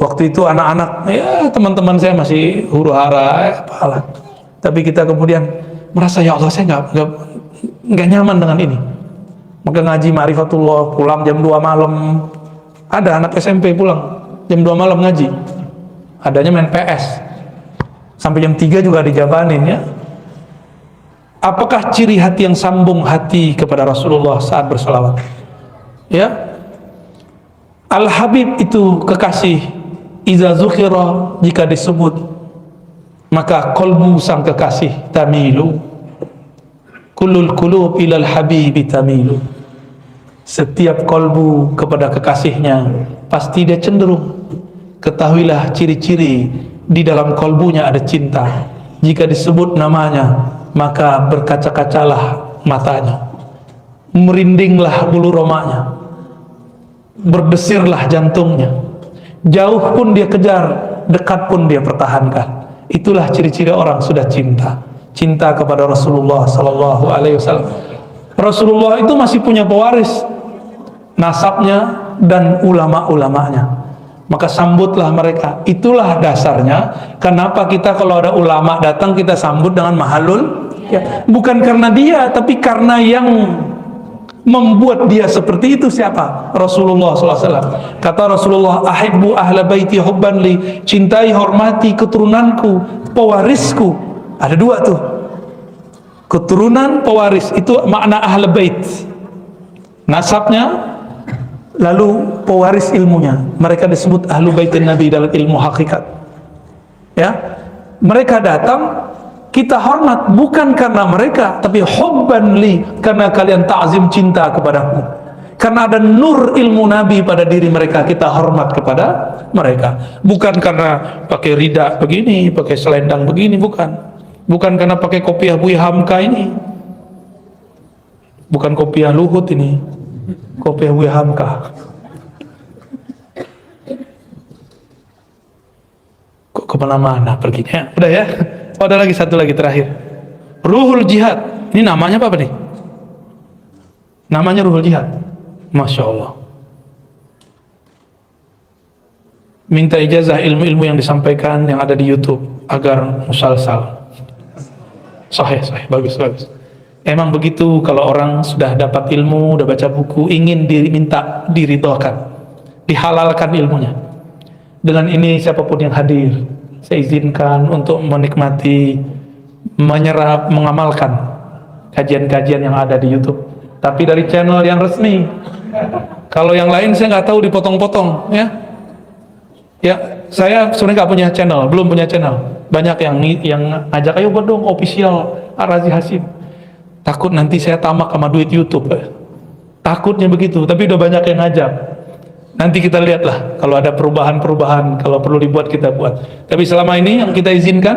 Waktu itu anak-anak, ya teman-teman saya masih huru-hara, apalah. Tapi kita kemudian merasa, ya Allah, saya nggak nyaman dengan ini. Maka ngaji ma'rifatullah, pulang jam 2 malam. Ada anak SMP pulang jam 2 malam ngaji. Adanya main PS. Sampai jam 3 juga dijabanin, ya. Apakah ciri hati yang sambung hati kepada Rasulullah saat berselawat? Ya. Al-Habib itu kekasih. Iza zukhira, jika disebut, maka kolbu sang kekasih tamilu. Kullul qulub ilal habibi tamilu. Setiap kolbu kepada kekasihnya pasti dia cenderung. Ketahuilah ciri-ciri di dalam kolbunya ada cinta. Jika disebut namanya, maka berkaca-kacalah matanya, merindinglah bulu romanya, berdesirlah jantungnya. Jauh pun dia kejar, dekat pun dia pertahankan. Itulah ciri-ciri orang sudah cinta. Cinta kepada Rasulullah Sallallahu Alaihi Wasallam. Rasulullah itu masih punya pewaris, nasabnya dan ulama-ulamanya. Maka sambutlah mereka. Itulah dasarnya kenapa kita kalau ada ulama datang kita sambut dengan mahalul, ya. Bukan karena dia, tapi karena yang membuat dia seperti itu siapa? Rasulullah SAW. Kata Rasulullah, ahibbu ahla baiti hubban li, cintai hormati keturunanku, pewarisku. Ada 2 tuh, keturunan, pewaris. Itu makna ahla bait, nasabnya, lalu pewaris ilmunya. Mereka disebut ahlu baitin Nabi dalam ilmu hakikat, ya. Mereka datang, kita hormat bukan karena mereka, tapi hubban li, karena kalian ta'zim, cinta kepadaku. Karena ada nur ilmu Nabi pada diri mereka, kita hormat kepada mereka. Bukan karena pakai rida begini, pakai selendang begini, bukan. Bukan karena pakai kopiah Buya Hamka ini. Bukan kopiah Luhut ini, kopiah Buya Hamka. Kok kemana-mana perginya? Udah ya? Oh, ada lagi satu lagi terakhir. Ruhul Jihad. Ini namanya apa nih? Namanya Ruhul Jihad. Masya Allah. Minta ijazah ilmu-ilmu yang disampaikan yang ada di YouTube agar musalsal. Sahih, bagus. Emang begitu, kalau orang sudah dapat ilmu, udah baca buku, ingin diminta diridhokan, dihalalkan ilmunya. Dengan ini siapapun yang hadir, saya izinkan untuk menikmati, menyerap, mengamalkan kajian-kajian yang ada di YouTube, tapi dari channel yang resmi. Kalau yang lain saya nggak tahu, dipotong-potong, ya. Ya, saya sebenarnya nggak punya channel, belum punya channel. Banyak yang ngajak, ayo buat dong official Ar-Razi Hasim. Takut nanti saya tamak sama duit YouTube. Takutnya begitu, tapi udah banyak yang ngajak. Nanti kita lihatlah kalau ada perubahan-perubahan, kalau perlu dibuat kita buat. Tapi selama ini yang kita izinkan,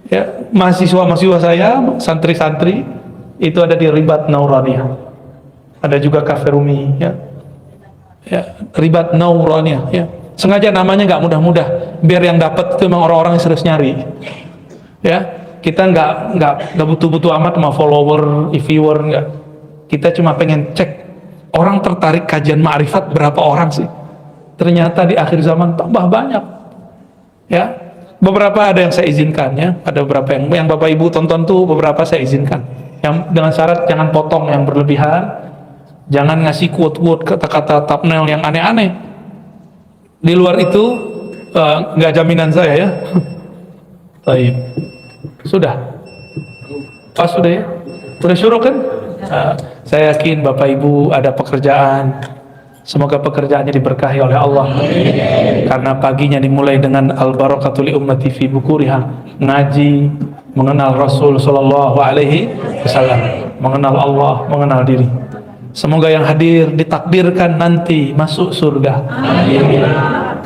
ya, mahasiswa-mahasiswa saya, santri-santri itu ada di Ribat Nauraniyah. Ada juga Cafe Rumi, ya. Ya, Ribat Nauraniyah, ya. Sengaja namanya nggak mudah-mudah, biar yang dapat itu memang orang-orang yang serius nyari, ya. Kita nggak butuh-butuh amat sama follower, viewer, nggak. Kita cuma pengen cek orang tertarik kajian ma'rifat berapa orang sih. Ternyata di akhir zaman tambah banyak, ya. Beberapa ada yang saya izinkan, ya. Ada beberapa yang Bapak Ibu tonton tuh, beberapa saya izinkan. Yang dengan syarat jangan potong yang berlebihan, jangan ngasih quote-quote, kata-kata thumbnail yang aneh-aneh. Di luar itu nggak jaminan saya, ya. Baik. Sudah. Pas sudah, ya. Udah syuruk kan? Saya yakin Bapak Ibu ada pekerjaan. Semoga pekerjaannya diberkahi oleh Allah. Karena paginya dimulai dengan al-barakatu li ummati fi bukuriha, ngaji, mengenal Rasul sallallahu alaihi wasallam, mengenal Allah, mengenal diri. Semoga yang hadir ditakdirkan nanti masuk surga.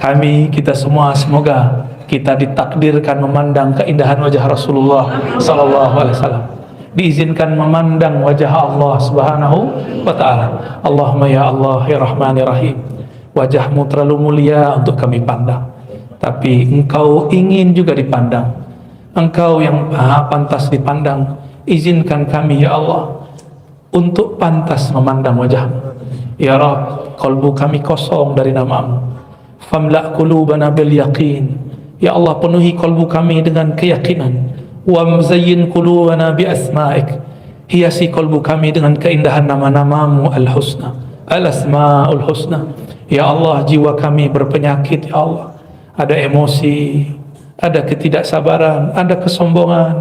Kami, kita semua, semoga kita ditakdirkan memandang keindahan wajah Rasulullah sallallahu alaihi wasallam, diizinkan memandang wajah Allah subhanahu wa ta'ala. Allahumma ya Allah ya Rahman ya Rahim, wajahmu terlalu mulia untuk kami pandang, tapi engkau ingin juga dipandang. Engkau yang maha pantas dipandang, izinkan kami ya Allah untuk pantas memandang wajahmu. Ya Rabb, kalbu kami kosong dari namamu, famla' qulubana bil yaqin. Ya Allah, penuhi kalbu kami dengan keyakinan. Wa mzayyin qulubana bi asma'ik, hiasi kalbu kami dengan keindahan nama-namamu al-husna, al-asma'ul husna. Ya Allah, jiwa kami berpenyakit ya Allah, ada emosi, ada ketidaksabaran, ada kesombongan,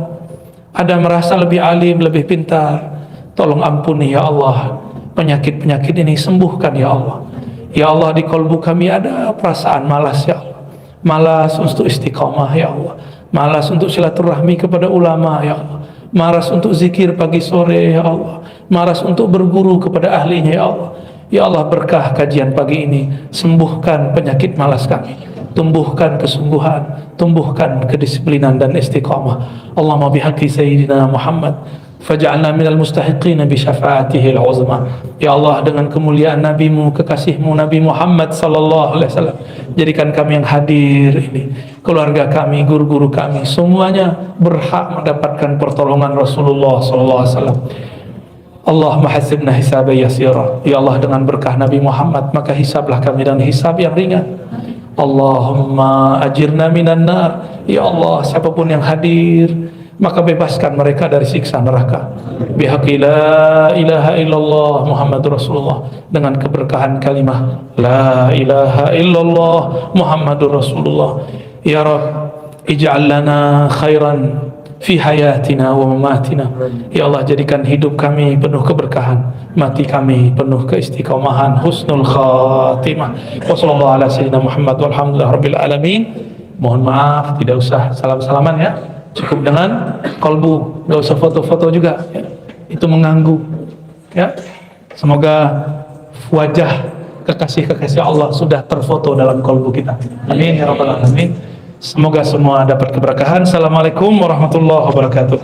ada merasa lebih alim, lebih pintar. Tolong ampuni ya Allah penyakit-penyakit ini, sembuhkan ya Allah. Ya Allah, di kalbu kami ada perasaan malas ya Allah, malas untuk istiqamah ya Allah, malas untuk silaturahmi kepada ulama ya Allah, malas untuk zikir pagi sore ya Allah, malas untuk berguru kepada ahlinya ya Allah. Ya Allah, berkah kajian pagi ini, sembuhkan penyakit malas kami, tumbuhkan kesungguhan, tumbuhkan kedisiplinan dan istiqamah. Allahumma bihaqqi sayyidina Muhammad faj'alna minal mustahiqina bi syafaatihi al-uzma. Ya Allah, dengan kemuliaan nabimu, kekasihmu Nabi Muhammad sallallahu alaihi wasallam, jadikan kami yang hadir ini, keluarga kami, guru-guru kami, semuanya berhak mendapatkan pertolongan Rasulullah sallallahu alaihi wasallam. Allahumma hasibna hisaban yasira. Ya Allah, dengan berkah Nabi Muhammad maka hisablah kami dengan hisab yang ringan. Allahumma ajirna minan nar. Ya Allah, siapapun yang hadir maka bebaskan mereka dari siksa neraka. Bihaqqi la ilaha illallah Muhammadur Rasulullah, dengan keberkahan kalimah la ilaha illallah Muhammadur Rasulullah. Ya Rabb, ij'al lana khairan fi hayatina wa mamatina. Ya Allah, jadikan hidup kami penuh keberkahan, mati kami penuh keistiqomahan, husnul khatimah. Wassallallahu ala sayyidina Muhammad walhamdulillah rabbil alamin. Mohon maaf, tidak usah salam-salaman ya, cukup dengan kalbu, nggak usah foto-foto juga ya. Itu mengganggu ya. Semoga wajah kekasih-kekasih Allah sudah terfoto dalam kalbu kita. Amin ya rabbal alamin. Semoga semua dapat keberkahan. Assalamualaikum warahmatullahi wabarakatuh.